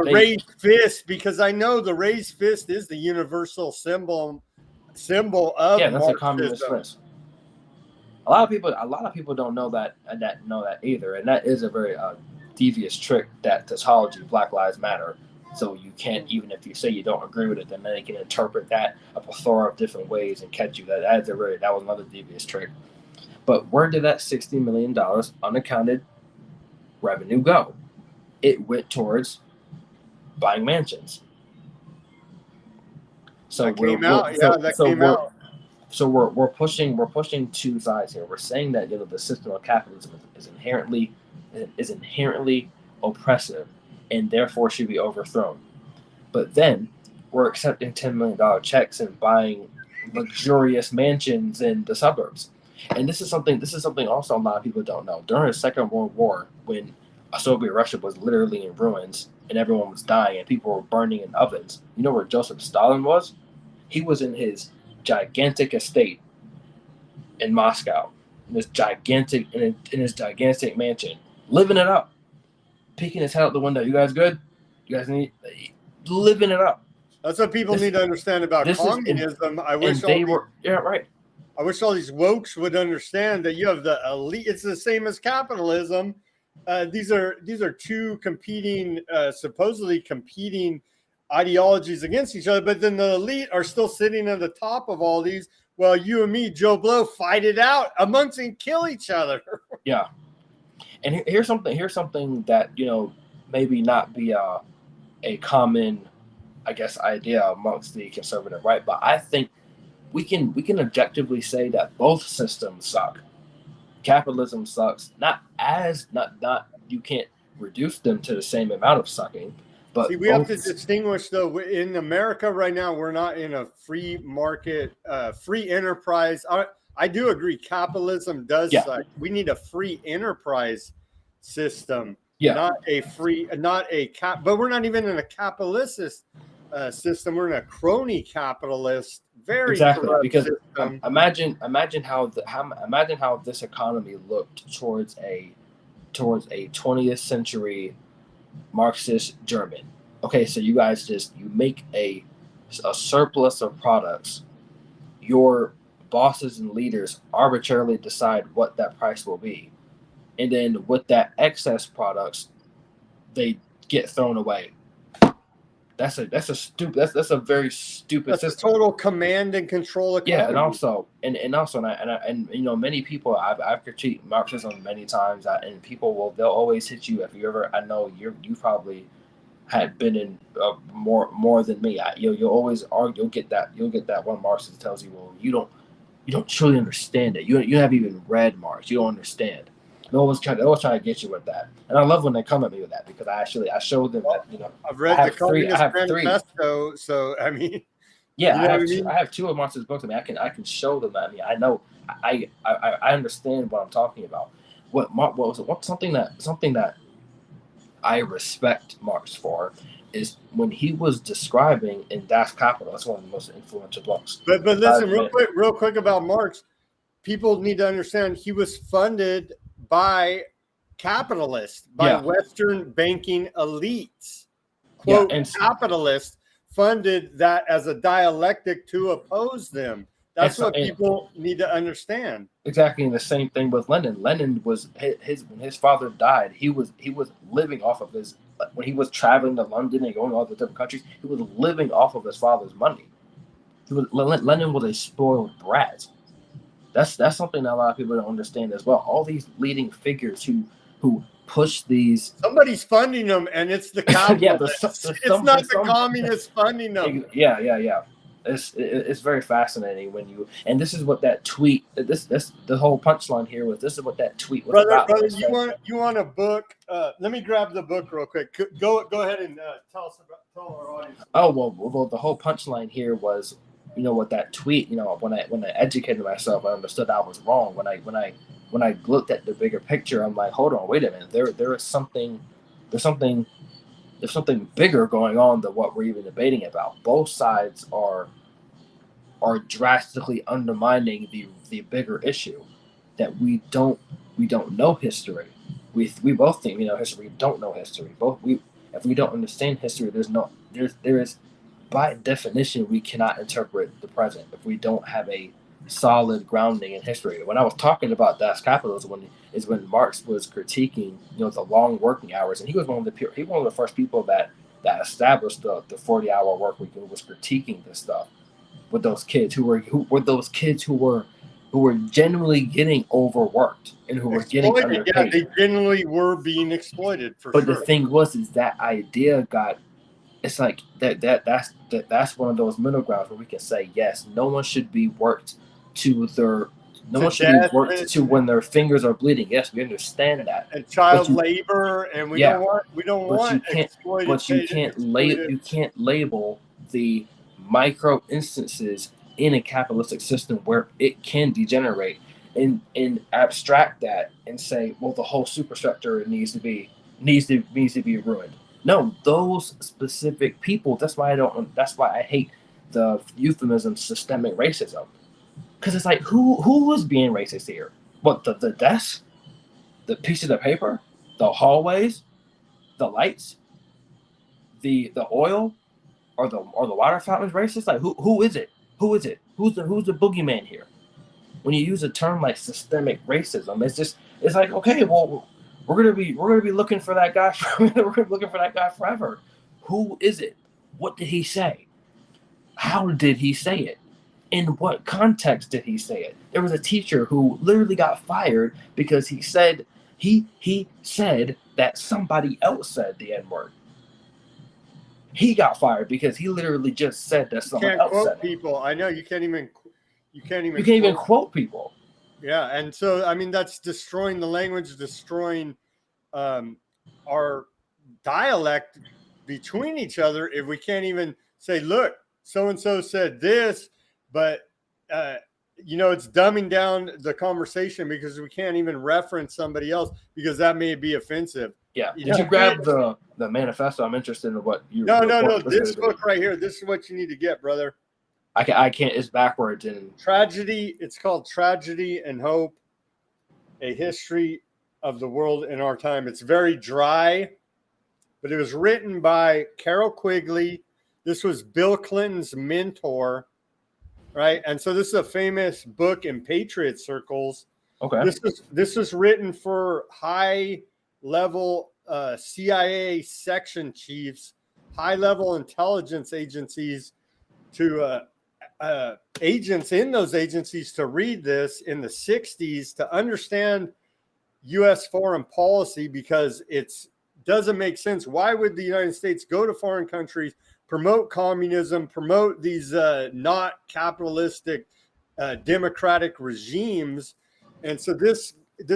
raised fist, because I know the raised fist is the universal symbol of that's Marxism. a communist fist. A lot of people don't know that either, and that is a very devious trick that tautology, Black Lives Matter. So you can't, even if you say you don't agree with it, then they can interpret that a plethora of different ways and catch you. That was another devious trick. But where did that $60 million unaccounted revenue go? It went towards buying mansions. So that came out. So we're pushing two sides here. We're saying that the system of capitalism is inherently oppressive, and therefore should be overthrown. But then we're accepting $10 million checks and buying luxurious mansions in the suburbs. And this is something also a lot of people don't know. During the Second World War, when Soviet Russia was literally in ruins and everyone was dying and people were burning in ovens, you know where Joseph Stalin was? He was in his gigantic estate in Moscow. this gigantic mansion, living it up, peeking his head out the window. You guys good? You guys need living it up. That's what people need to understand about communism. I wish all these wokes would understand that you have the elite. It's the same as capitalism. These are two competing, supposedly competing ideologies against each other, but then the elite are still sitting at the top of all these, while you and me, Joe Blow, fight it out amongst and kill each other. Yeah. And here's something that, you know, maybe not be a common, I guess, idea amongst the conservative right, but I think we can objectively say that both systems suck. Capitalism sucks. Not you can't reduce them to the same amount of sucking. But see, we have to distinguish, though. In America right now, we're not in a free market, free enterprise. I do agree. Capitalism does suck. We need a free enterprise system, not a cap. But we're not even in a capitalist system. We're in a crony capitalist. Very because imagine how this economy looked towards a 20th century Marxist German. Okay, so you guys you make a surplus of products. Your bosses and leaders arbitrarily decide what that price will be, and then with that excess products, they get thrown away. That's a very stupid. That's system. A total command and control economy. Yeah, and you know, many people I've critiqued Marxism many times, and people they'll always hit you if you ever. I know you probably had been in more than me. You'll always argue. You'll get that one Marxist tells you, well, you don't truly understand it. You haven't even read Marx. You don't understand. They always try to get you with that, and I love when they come at me with that because I showed them that, you know, I've read the Communist Manifesto, so I mean, I have two of Marx's books. I mean, I can show them that. I mean, I know I understand what I'm talking about. Something that I respect Marx for is when he was describing in Das Kapital. That's one of the most influential books. But listen, real quick about Marx. People need to understand he was funded by capitalists, by Western banking elites. Quote, capitalists funded that as a dialectic to oppose them. That's what people need to understand. Exactly, and the same thing with Lenin. Lenin was when his father died, he was living off of his, when he was traveling to London and going to all the different countries, he was living off of his father's money. Lenin was a spoiled brat. That's something that a lot of people don't understand as well. All these leading figures who push these, somebody's funding them, and it's the capitalists. It's not the communists funding them. Yeah. It's very fascinating when you, and this is what that tweet, the whole punchline here was, this is what that tweet was about. Brother, you want a book? Let me grab the book real quick. Go ahead and tell our audience. Oh well, the whole punchline here was, you know, what that tweet, you know, when I educated myself, I understood I was wrong. When I looked at the bigger picture, I'm like, hold on, wait a minute. There's something bigger going on than what we're even debating about. Both sides are drastically undermining the bigger issue that we don't know history. We both think we know history. We don't know history. If we don't understand history, there is by definition we cannot interpret the present if we don't have a solid grounding in history. When I was talking about Das Kapital when Marx was critiquing, you know, the long working hours, and he was one of the first people that established the 40-hour work week and was critiquing this stuff with those kids who were genuinely getting overworked and who were getting underpaid. Yeah, they genuinely were being exploited for but sure. The thing was that idea got, it's like that's one of those middle grounds where we can say, yes, no one should be worked to when their fingers are bleeding. Yes, we understand that. And child labor, and we don't want exploited. But you can't label the micro instances in a capitalistic system where it can degenerate and abstract that and say, well, the whole superstructure needs to be ruined. No, those specific people. That's why I hate the euphemism systemic racism, because it's like who was being racist here? What, the desk, the pieces of paper, the hallways, the lights, the oil, or the water fountains racist? Like who is it? Who is it? Who's the boogeyman here? When you use a term like systemic racism, it's like, okay, well, we're gonna be looking for that guy. We're gonna be looking for that guy forever. Who is it? What did he say? How did he say it? In what context did he say it? There was a teacher who literally got fired because he said that somebody else said the N-word. He got fired because he literally just said that someone else said it. People. I know you can't even quote people. Yeah, and so I mean that's destroying the language, destroying our dialect between each other. If we can't even say, look, so and so said this, but it's dumbing down the conversation because we can't even reference somebody else because that may be offensive. Yeah. Did you grab the manifesto? I'm interested in what you. No. This book right here. This is what you need to get, brother. I can't. It's backwards and Tragedy. It's called Tragedy and Hope: A History of the World in Our Time. It's very dry, but it was written by Carol Quigley. This was Bill Clinton's mentor, right? And so this is a famous book in patriot circles. Okay. This is written for high-level CIA section chiefs, high-level intelligence agencies, to agents in those agencies to read this in the 60s to understand U.S. foreign policy, because it doesn't make sense. Why would the United States go to foreign countries, promote communism, promote these not capitalistic democratic regimes? And so this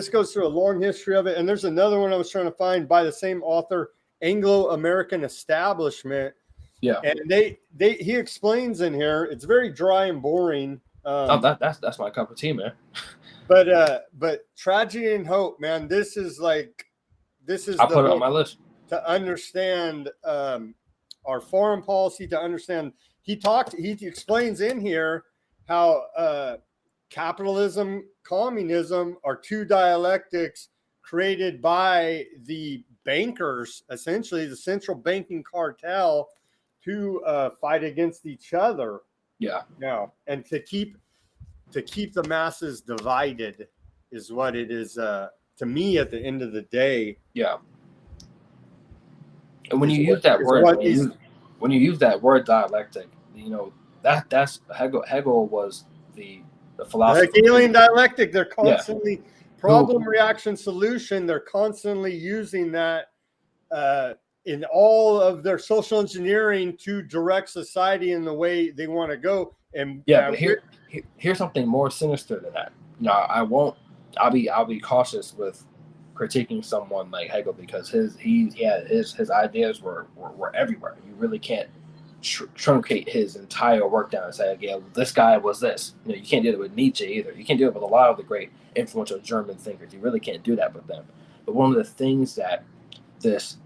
goes through a long history of it. And there's another one I was trying to find by the same author, Anglo-American Establishment. Yeah, and he explains in here. It's very dry and boring. That's my cup of tea, man. But Tragedy and Hope, man, this is I put it on my list to understand our foreign policy. To understand, he explains in here how capitalism, communism are two dialectics created by the bankers, essentially the central banking cartel, to fight against each other. Yeah. Now, and to keep the masses divided is what it is to me at the end of the day. Yeah. And when you use that word dialectic, that's Hegel was the philosopher. The Hegelian dialectic. They're constantly problem, reaction, solution. They're constantly using that in all of their social engineering to direct society in the way they want to go. And but here's something more sinister than that. I'll be cautious with critiquing someone like Hegel, because his ideas were everywhere. You really can't truncate his entire work down and say, okay, well, this guy was this. You can't do it with Nietzsche either. You can't do it with a lot of the great influential German thinkers. You really can't do that with them. But one of the things that this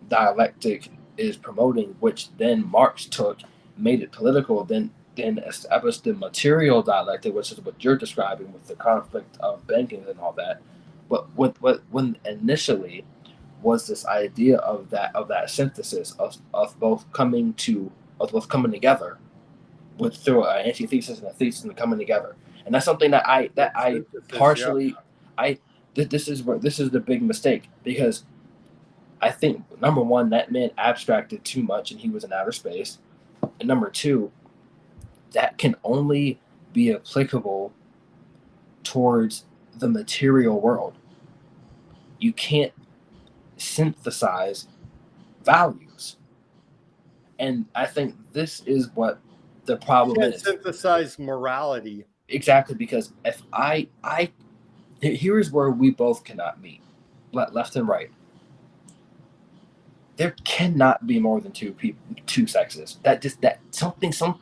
dialectic is promoting, which then Marx took, made it political, then established the material dialectic, which is what you're describing with the conflict of banking and all that. But when initially was this idea of that synthesis of both coming together through an antithesis and a thesis and coming together. And that's something that I partially this is the big mistake, because I think, number one, that man abstracted too much and he was in outer space. And number two, that can only be applicable towards the material world. You can't synthesize values. And I think this is what the problem is. Synthesize morality. Exactly, because if here's where we both cannot meet, left and right. There cannot be more than two sexes. Some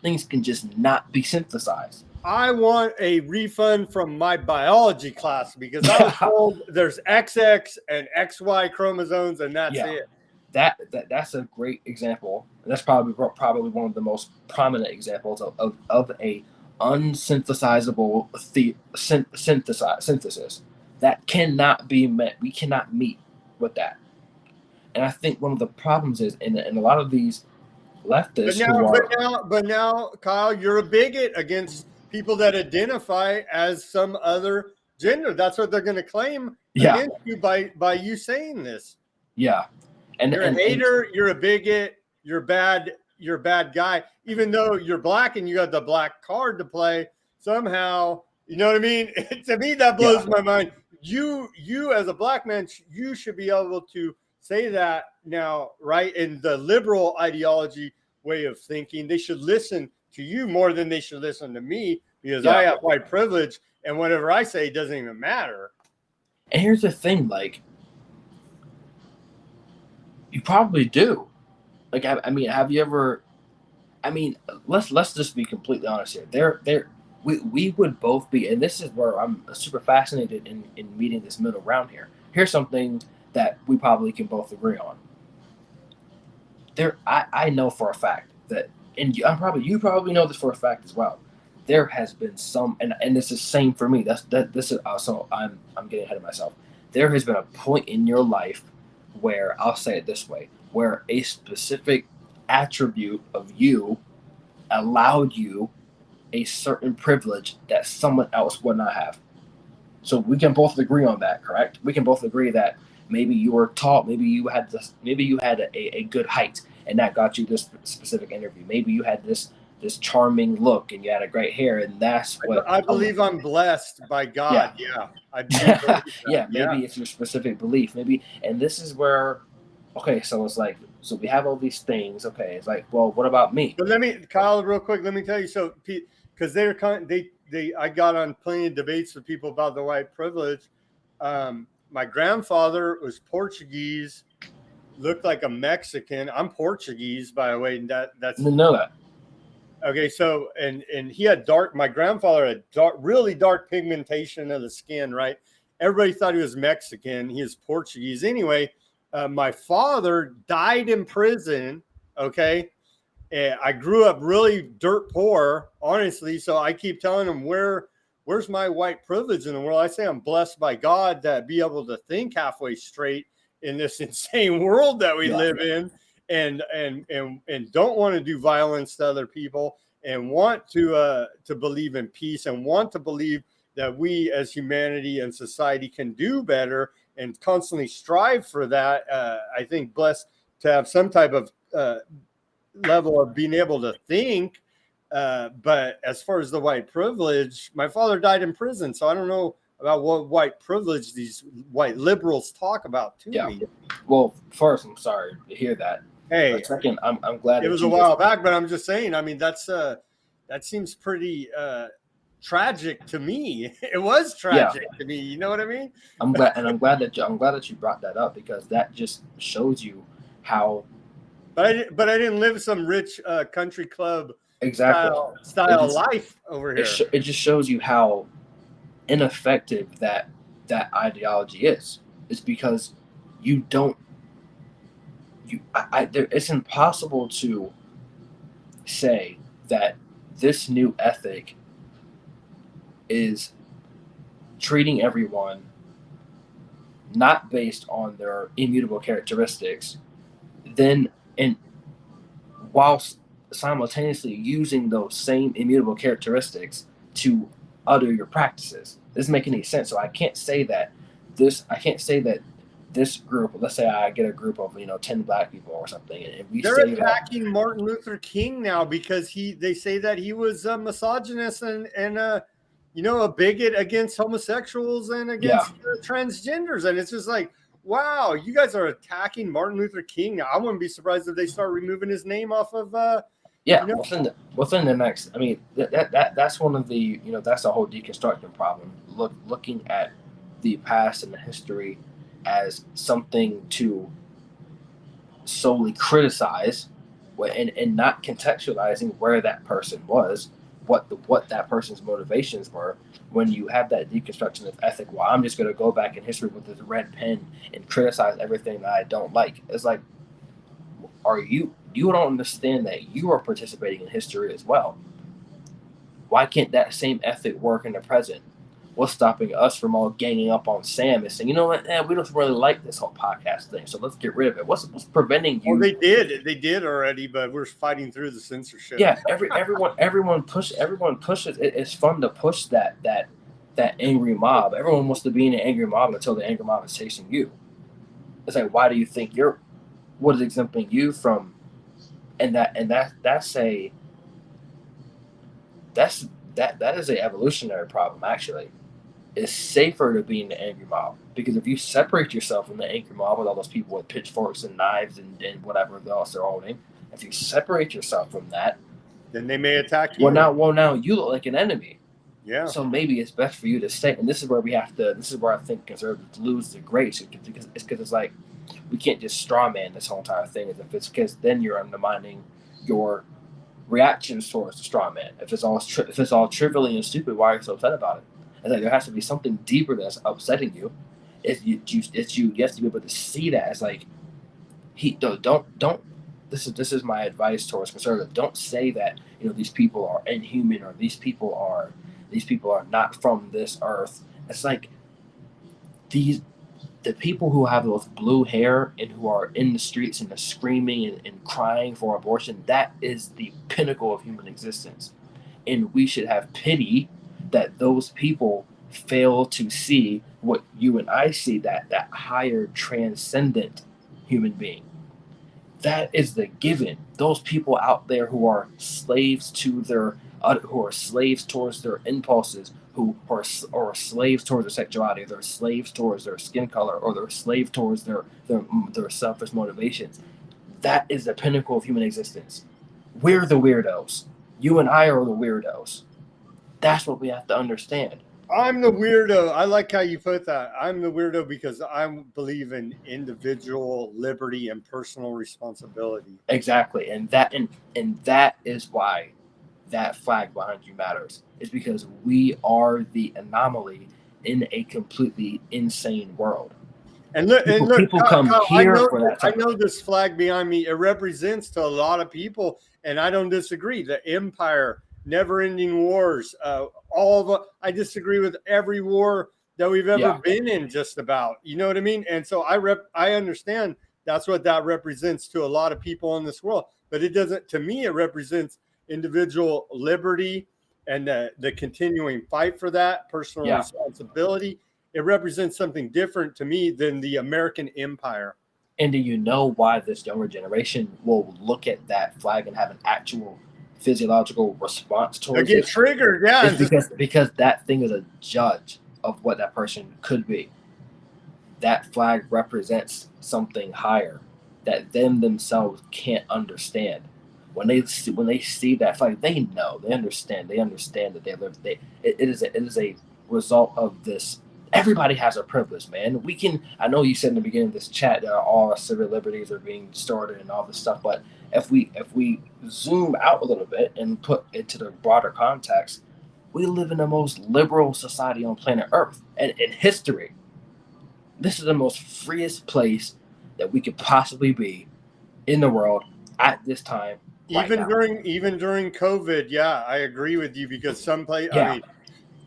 things can just not be synthesized. I want a refund from my biology class, because I was told there's XX and XY chromosomes, and that's it. That's a great example, and that's probably one of the most prominent examples of a unsynthesizable synthesis that cannot be met. We cannot meet with that. And I think one of the problems is in a lot of these But leftists now, who but are, now, but now, Kyle, you're a bigot against people that identify as some other gender. That's what they're going to claim yeah, against you by you saying this. yeah, You're a and hater. You're a bigot. You're bad. You're a bad guy. Even though you're black and you got the black card to play, somehow, you know what I mean? To me, that yeah, blows my mind. You as a black man, you should be able to say that now, right? In the liberal ideology way of thinking, they should listen to you more than they should listen to me because I yeah. have white privilege, and whatever I say doesn't even matter. And here's the thing, like, you probably do. Like, I mean, have you ever? I mean, let's just be completely honest here. We would both be, and this is where I'm super fascinated in meeting this middle ground here. Here's something that we probably can both agree on. I know for a fact that, and you probably know this for a fact as well. There has been some, and this is same for me. This is also I'm getting ahead of myself. There has been a point in your life where I'll say it this way, where a specific attribute of you allowed you a certain privilege that someone else would not have. So we can both agree on that, correct? We can both agree that maybe you were taught, maybe you had a good height, and that got you this specific interview. Maybe you had this charming look, and you had a great hair, and that's what. I believe I'm blessed by God. Yeah, Yeah, I do believe that. yeah. Maybe it's your specific belief. Maybe, and this is where. Okay, so it's like, so we have all these things. Okay, it's like, well, what about me? But Kyle, real quick, let me tell you. So, because they're I got on plenty of debates with people about the white privilege. My grandfather was Portuguese, looked like a Mexican. I'm Portuguese, by the way. And I didn't know that. okay. So, and he had my grandfather had really dark pigmentation of the skin, right? Everybody thought he was Mexican. He was Portuguese. Anyway, my father died in prison. Okay. And I grew up really dirt poor, honestly. So I keep telling him, where's my white privilege in the world? I say I'm blessed by God to be able to think halfway straight in this insane world that we live in, and don't want to do violence to other people, and want to believe in peace, and want to believe that we as humanity and society can do better, and constantly strive for that. I think blessed to have some type of level of being able to think. But as far as the white privilege, my father died in prison, so I don't know about what white privilege these white liberals talk about to me. Well, first, I'm sorry to hear that. Hey, but second, I'm glad it was a while back, but I'm just saying. I mean, that seems pretty tragic to me. It was tragic to me. You know what I mean? I'm glad that you brought that up, because that just shows you how. But I didn't live some rich country club style life over here. It just shows you how ineffective that ideology is. It's because you don't. It's impossible to say that this new ethic is treating everyone not based on their immutable characteristics, then and whilst simultaneously using those same immutable characteristics to utter your practices. It doesn't make any sense. So I can't say that this group, let's say I get a group of 10 black people or something, and they're attacking Martin Luther King now because they say that he was a misogynist and a bigot against homosexuals and against transgenders, and it's just like, wow, you guys are attacking Martin Luther King. I wouldn't be surprised if they start removing his name off of. Within the next, I mean, that's one of the that's the whole deconstruction problem. Looking at the past and the history as something to solely criticize, and not contextualizing where that person was, what that person's motivations were. When you have that deconstruction of ethic, well, I'm just going to go back in history with this red pen and criticize everything that I don't like. It's like, you don't understand that you are participating in history as well. Why can't that same ethic work in the present? What's stopping us from all ganging up on Sam and saying, you know what, we don't really like this whole podcast thing, so let's get rid of it. What's preventing you? Well, they did already, but we're fighting through the censorship. Yeah, everyone pushes. It's fun to push that angry mob. Everyone wants to be in an angry mob until the angry mob is chasing you. It's like, why do you think what is exempting you from? And that is a evolutionary problem. Actually, it's safer to be in the angry mob, because if you separate yourself from the angry mob with all those people with pitchforks and knives and whatever else they're holding, if you separate yourself from that, then they may attack you. Well, now you look like an enemy. Yeah. So maybe it's best for you to stay. And this is where I think conservatives lose the grace, because it's like, we can't just straw man this whole entire thing. If it's because then you're undermining your reactions towards the straw man. If it's all trivially and stupid, why are you so upset about it? It's like there has to be something deeper that's upsetting you. You have to be able to see that. It's like, don't. This is my advice towards conservatives. Don't say that these people are inhuman, or these people are not from this earth. It's like the people who have those blue hair and who are in the streets and are screaming and crying for abortion, that is the pinnacle of human existence. And we should have pity that those people fail to see what you and I see, that higher transcendent human being. That is the given. Those people out there who are slaves towards their impulses, who are slaves towards their sexuality, they're slaves towards their skin color, or they're slaves towards their selfish motivations. That is the pinnacle of human existence. We're the weirdos. You and I are the weirdos. That's what we have to understand. I'm the weirdo. I like how you put that. I'm the weirdo because I believe in individual liberty and personal responsibility. Exactly. And that is why that flag behind you matters. Is because we are the anomaly in a completely insane world. And look, people come here for that. I know this flag behind me. It represents to a lot of people, and I don't disagree. The empire, never-ending wars, I disagree with every war that we've ever been in, just about. You know what I mean? And so I understand that's what that represents to a lot of people in this world. But it doesn't. To me, it represents individual liberty and the continuing fight for that personal responsibility. It represents something different to me than the American empire. And do you know why this younger generation will look at that flag and have an actual physiological response towards it? Get triggered, yeah. It's because that thing is a judge of what that person could be. That flag represents something higher that them themselves can't understand. When they see that flag, they understand that it is a result of this. Everybody has a privilege, man. I know you said in the beginning of this chat that all our civil liberties are being distorted and all this stuff, but if we zoom out a little bit and put it to the broader context, we live in the most liberal society on planet Earth. And in history, this is the most freest place that we could possibly be in the world at this time. Even during COVID, yeah, I agree with you, because some place, yeah. I mean,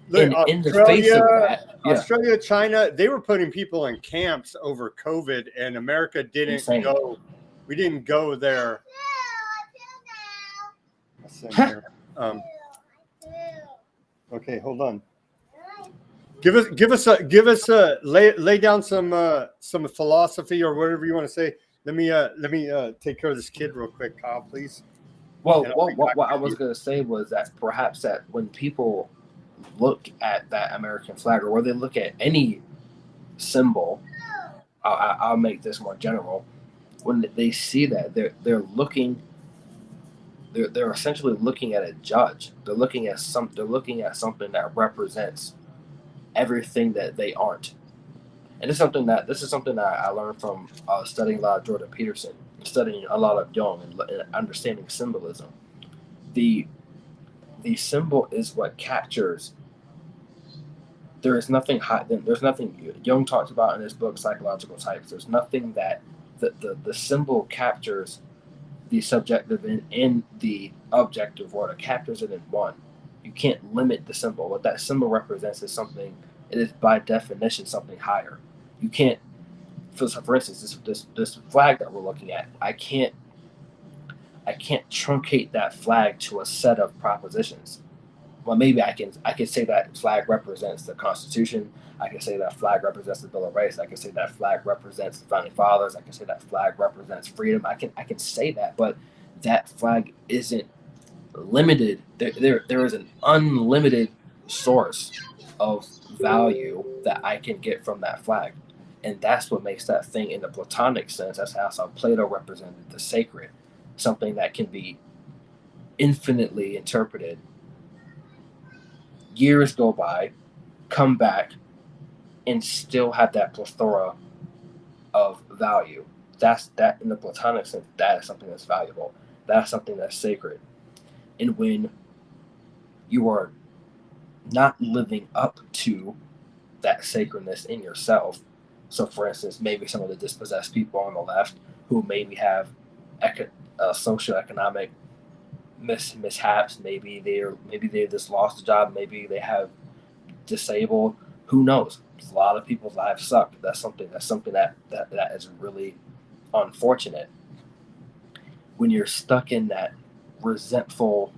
look, in the face of that, Australia, China, they were putting people in camps over COVID, and America didn't go. We didn't go there. Okay, hold on. Give us lay down some philosophy or whatever you want to say. Let me take care of this kid real quick, Kyle, please. Well, what I was going to say was that perhaps that when people look at that American flag, or where they look at any symbol, I'll make this more general. When they see that, they're essentially looking at a judge. They're looking at something that represents everything that they aren't. And this is something that I learned from studying a lot of Jordan Peterson, studying a lot of Jung, and understanding symbolism. The symbol is what captures. There is nothing there's nothing Jung talks about in his book Psychological Types. There's nothing that the symbol captures the subjective in the objective world. It captures it in one. You can't limit the symbol. What that symbol represents is something. It is by definition something higher. You can't. For instance, this flag that we're looking at, I can't truncate that flag to a set of propositions. Well, maybe I can say that flag represents the Constitution. I can say that flag represents the Bill of Rights. I can say that flag represents the Founding Fathers. I can say that flag represents freedom. I can say that, but that flag isn't limited. There is an unlimited source of value that I can get from that flag, and that's what makes that thing in the Platonic sense. That's how Plato represented the sacred, something that can be infinitely interpreted. Years go by, come back, and still have that plethora of value. That's that in the Platonic sense. That is something that's valuable. That's something that's sacred. And when you are not living up to that sacredness in yourself, so for instance, maybe some of the dispossessed people on the left who maybe have socioeconomic mishaps, maybe they just lost a job, maybe they have disabled. Who knows? A lot of people's lives suck. That's something that is really unfortunate. When you're stuck in that resentful,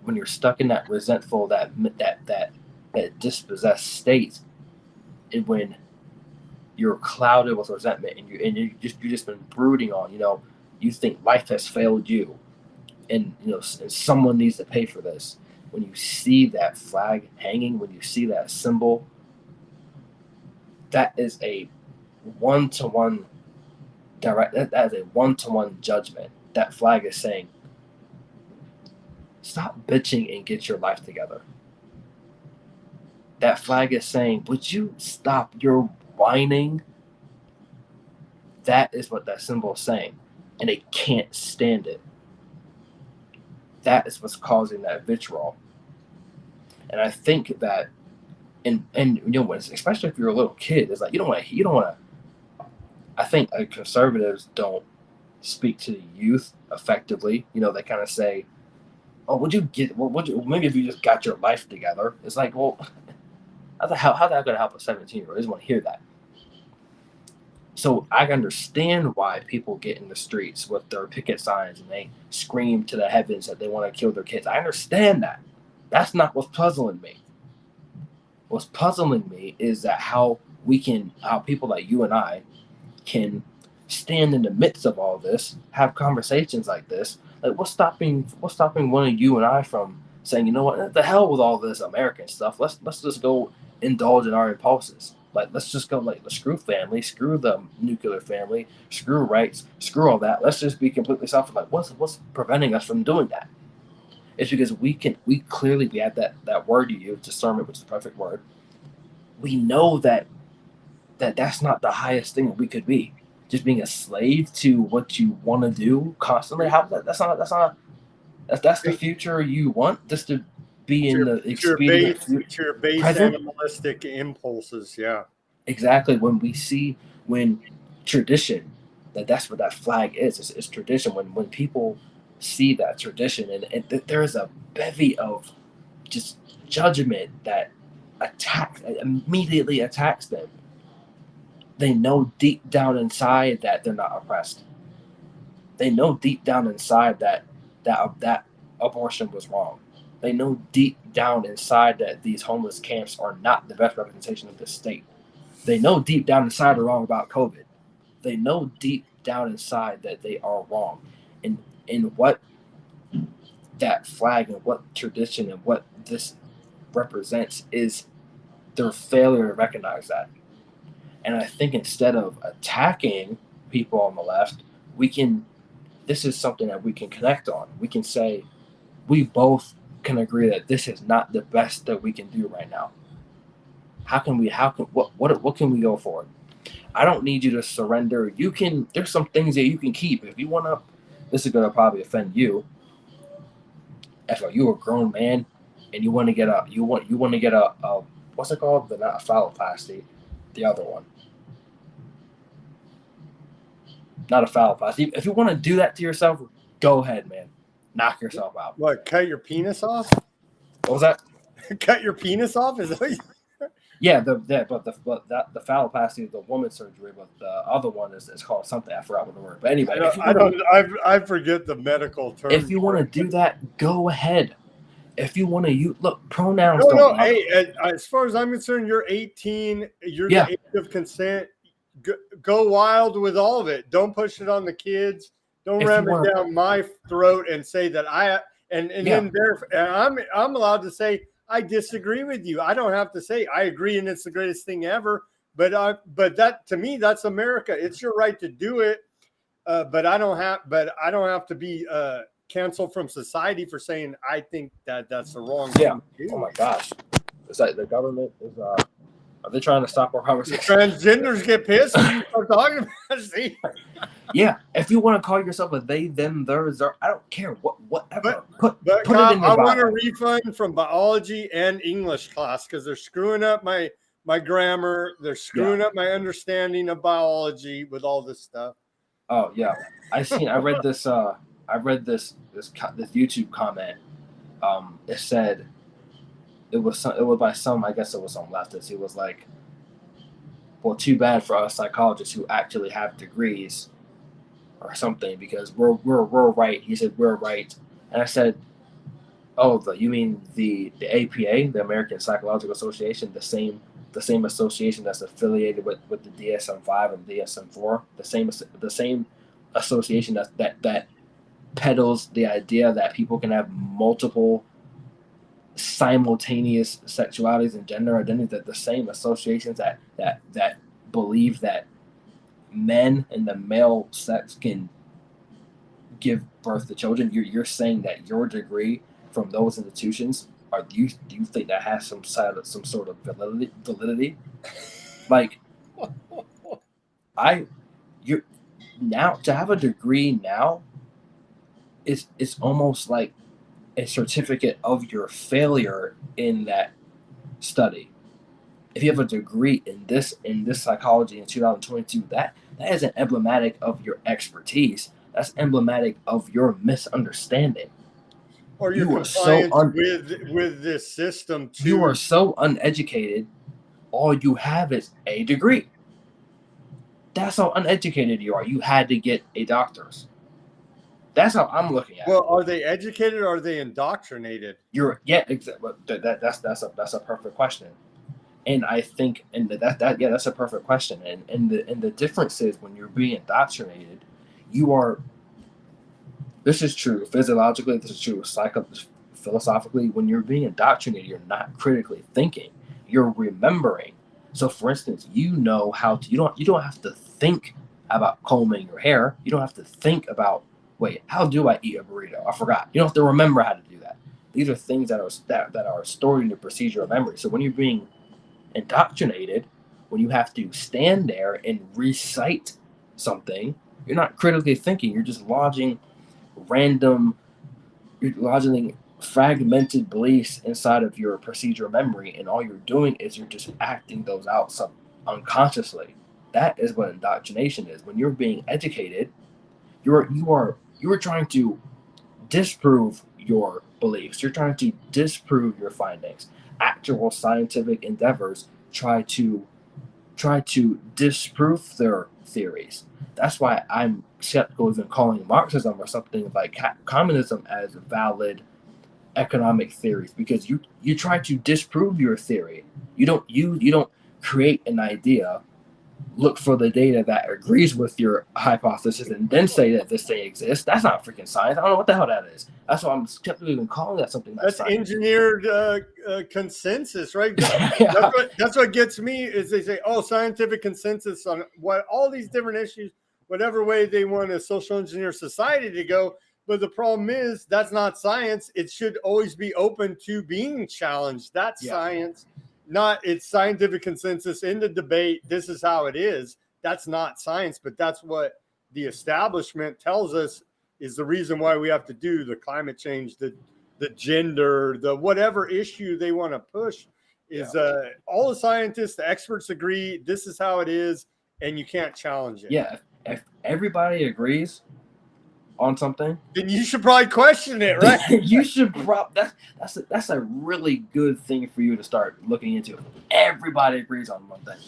that dispossessed state, and when you're clouded with resentment, and you just been brooding on, you think life has failed you, and and someone needs to pay for this. When you see that flag hanging, when you see that symbol, that is a one-to-one direct. That is a one-to-one judgment. That flag is saying, "Stop bitching and get your life together." That flag is saying, "Would you stop your whining?" That is what that symbol is saying, and they can't stand it. That is what's causing that vitriol. And I think that, and especially if you're a little kid, it's like you don't want to. I think conservatives don't speak to the youth effectively. They kind of say, "Oh, maybe if you just got your life together." It's like, well, how's that going to help a 17-year-old? I just want to hear that. So I understand why people get in the streets with their picket signs and they scream to the heavens that they want to kill their kids. I understand that. That's not what's puzzling me. What's puzzling me is that how people like you and I can stand in the midst of all this, have conversations like this. Like, what's stopping one of you and I from saying, you know what, the hell with all this American stuff. Let's just go indulge in our impulses. Like, let's just go, like, screw family, screw the nuclear family, screw rights, screw all that. Let's just be completely selfish. Like, what's preventing us from doing that? It's because we have that word you use, discernment, which is the perfect word. We know that's not the highest thing that we could be. Just being a slave to what you want to do constantly. That's the future you want. Just to be in the expedient your base present. Animalistic impulses. Yeah, exactly. When tradition, that's what that flag is. It's tradition. When people see that tradition, and there is a bevy of just judgment that immediately attacks them. They know deep down inside that they're not oppressed. They know deep down inside that abortion was wrong. They know deep down inside that these homeless camps are not the best representation of the state. They know deep down inside they're wrong about COVID. They know deep down inside that they are wrong. And what that flag and what tradition and what this represents is their failure to recognize that. And I think instead of attacking people on the left, this is something that we can connect on. We can say, we both can agree that this is not the best that we can do right now. What can we go for? I don't need you to surrender. There's some things that you can keep. If you want to, this is going to probably offend you. If you're a grown man and you want to get a what's it called? Not a phalloplasty, the other one. Not a phalloplasty. If you want to do that to yourself, go ahead, man. Knock yourself out. What? Cut your penis off? What was that? Cut your penis off? Is that what you... Yeah, the phalloplasty is the woman's surgery, but the other one is called something. I forgot what the word. But anyway, I forget the medical term. If you want to do that, go ahead. If you want to, look, pronouns. No. Hey, as far as I'm concerned, you're 18. You're the age of consent. Go wild with all of it. Don't push it on the kids. Don't ram it down my throat and say that and then I'm allowed to say I disagree with you. I don't have to say I agree and it's the greatest thing ever. But that, to me, that's America. It's your right to do it. But I don't have to be canceled from society for saying I think that's the wrong thing to do. Oh my gosh, it's like the government is. Are they trying to stop our conversation? Transgenders get pissed when you start talking about it. See? Yeah, if you want to call yourself a they, them, theirs, I don't care. Whatever. Put Kyle, it in your I Bible. want a refund from biology and English class because they're screwing up my grammar. They're screwing up my understanding of biology with all this stuff. Oh yeah, I read this YouTube comment. It said it was by some, I guess it was some leftist. He was like, well, too bad for us psychologists who actually have degrees or something, because we're right. He said we're right, and I said, oh, you mean the APA, the American Psychological Association, the same association that's affiliated with the DSM-5 and DSM-4, the same association that peddles the idea that people can have multiple simultaneous sexualities and gender identities, that the same associations that believe that men in the male sex can give birth to children. You're saying that your degree from those institutions, do you think that has some sort of validity? Like, you're now to have a degree now it's almost like a certificate of your failure in that study. If you have a degree in this psychology in 2022, that isn't emblematic of your expertise. That's emblematic of your misunderstanding. Or your compliance with this system too. You are so uneducated. All you have is a degree. That's how uneducated you are. You had to get a doctor's. That's how I'm looking at it. Well, are they educated or are they indoctrinated? Exactly. That's a perfect question. And I think, that's a perfect question. And the difference is when you're being indoctrinated, you are. This is true physiologically. This is true philosophically. When you're being indoctrinated, you're not critically thinking. You're remembering. So, for instance, you know how to. You don't have to think about combing your hair. You don't have to think about, wait, how do I eat a burrito? I forgot. You don't have to remember how to do that. These are things that are stored in your procedural memory. So when you're being indoctrinated, when you have to stand there and recite something, you're not critically thinking. You're just lodging fragmented beliefs inside of your procedural memory, and all you're doing is you're just acting those out unconsciously. That is what indoctrination is. When you're being educated, you are trying to disprove your beliefs. You're trying to disprove your findings. Actual scientific endeavors try to disprove their theories. That's why I'm skeptical even calling Marxism or something like communism as valid economic theories, because you try to disprove your theory. You don't create an idea, look for the data that agrees with your hypothesis, and then say that this thing exists. That's not freaking science. I don't know what the hell that is. That's why I'm skeptical even calling that something. That's science. Engineered consensus, right? Yeah. That's what gets me is they say, oh, scientific consensus on what all these different issues, whatever way they want to social engineer society to go. But the problem is that's not science. It should always be open to being challenged. That's science. Not it's scientific consensus in the debate. This is how it is. That's not science, but that's what the establishment tells us is the reason why we have to do the climate change, the gender, the whatever issue they want to push is all the scientists, the experts agree this is how it is, and you can't challenge it. Yeah, if everybody agrees, on something, then you should probably question it, right? you should that's a really good thing for you to start looking into. Everybody agrees on one thing.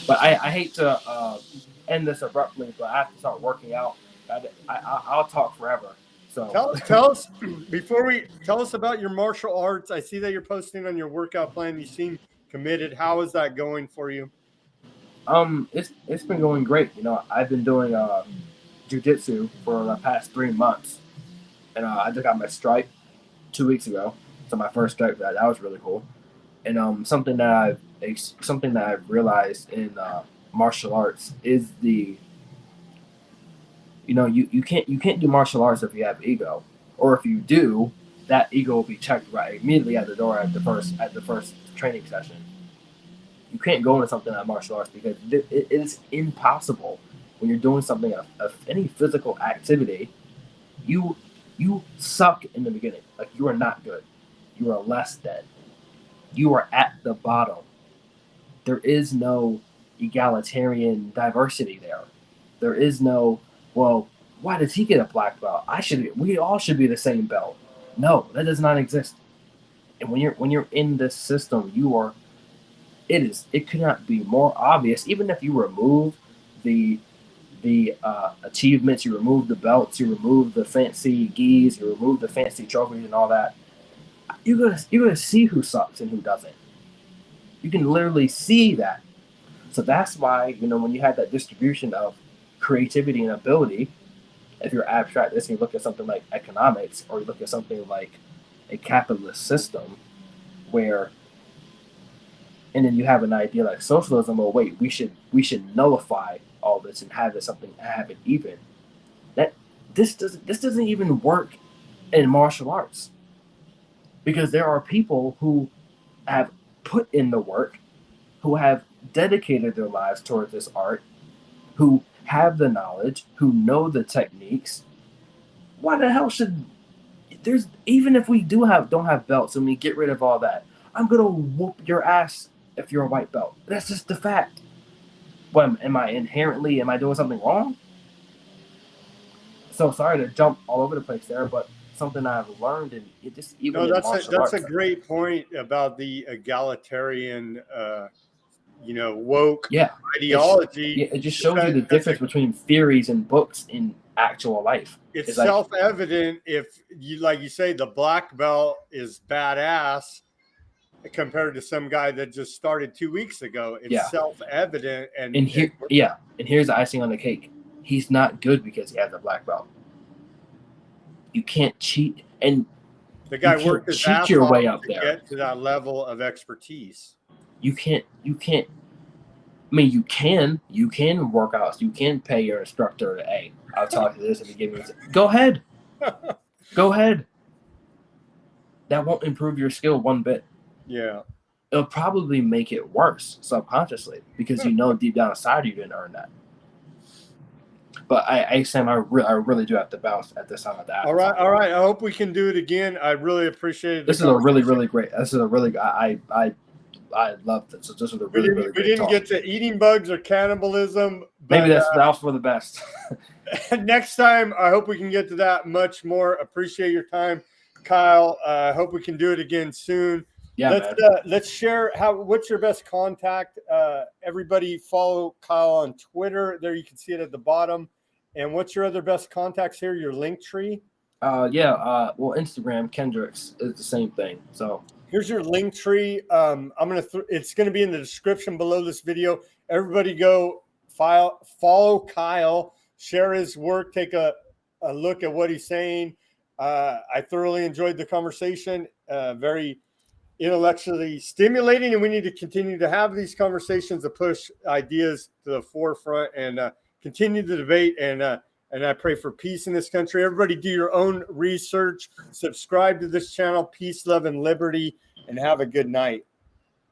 But I hate to end this abruptly, but I have to start working out. I'll talk forever. So tell us tell us about your martial arts. I see that you're posting on your workout plan. You seem committed. How is that going for you? It's been going great. You know, I've been doing jiu-jitsu for the past 3 months, and I just got my stripe 2 weeks ago. So my first stripe, that was really cool. And something that I've realized in martial arts is you can't do martial arts if you have ego, or if you do, that ego will be checked right immediately at the door at the first training session. You can't go into something like martial arts because it is impossible when you're doing something of any physical activity. You suck in the beginning. Like, you are not good. You are less than. You are at the bottom. There is no egalitarian diversity there. There is no, well, why does he get a black belt? We all should be the same belt. No, that does not exist. And when you're in this system, it could not be more obvious. Even if you remove the achievements, you remove the belts, you remove the fancy gis, you remove the fancy trophies and all that, you're gonna see who sucks and who doesn't. You can literally see that. So that's why, when you have that distribution of creativity and ability, if you're abstract this and you look at something like economics, or you look at something like a capitalist system and then you have an idea like socialism, well, wait, we should nullify all this and have it even. This doesn't even work in martial arts, because there are people who have put in the work, who have dedicated their lives towards this art, who have the knowledge, who know the techniques. Why the hell even if we don't have belts and we get rid of all that, I'm gonna whoop your ass if you're a white belt. That's just the fact. What am I doing something wrong? So sorry to jump all over the place there, but something I've learned, and that's a great point about the egalitarian woke ideology. It just shows you the difference between theories and books in actual life. It's self-evident. If you, like you say, the black belt is badass compared to some guy that just started 2 weeks ago. It's self-evident. And here's the icing on the cake. He's not good because he has a black belt. You can't cheat, and the guy worked his ass your off way up to there. Get to that level of expertise. You can't. I mean, you can work out. You can pay your instructor, hey, I'll talk to this if you give me. Go ahead. Go ahead. That won't improve your skill one bit. Yeah. It'll probably make it worse subconsciously, because deep down inside you didn't earn that. But Sam, I really do have to bounce at this time of that. All right. I hope we can do it again. I really appreciate it. This is a really, really great. This is a really. I loved it. So this was a really, really great. We didn't get to eating bugs or cannibalism. But, maybe that was for the best. Next time, I hope we can get to that much more. Appreciate your time, Kyle. I hope we can do it again soon. Yeah, let's share what's your best contact. Everybody follow Kyle on Twitter. There, you can see it at the bottom. And what's your other best contacts here? Your link tree? Well, Instagram, Kendricks is the same thing. So here's your link tree. It's gonna be in the description below this video. Everybody go follow Kyle, share his work, take a look at what he's saying. I thoroughly enjoyed the conversation. Very intellectually stimulating, and we need to continue to have these conversations to push ideas to the forefront and continue the debate. And I pray for peace in this country. Everybody do your own research, subscribe to this channel. Peace, love, and liberty, and have a good night.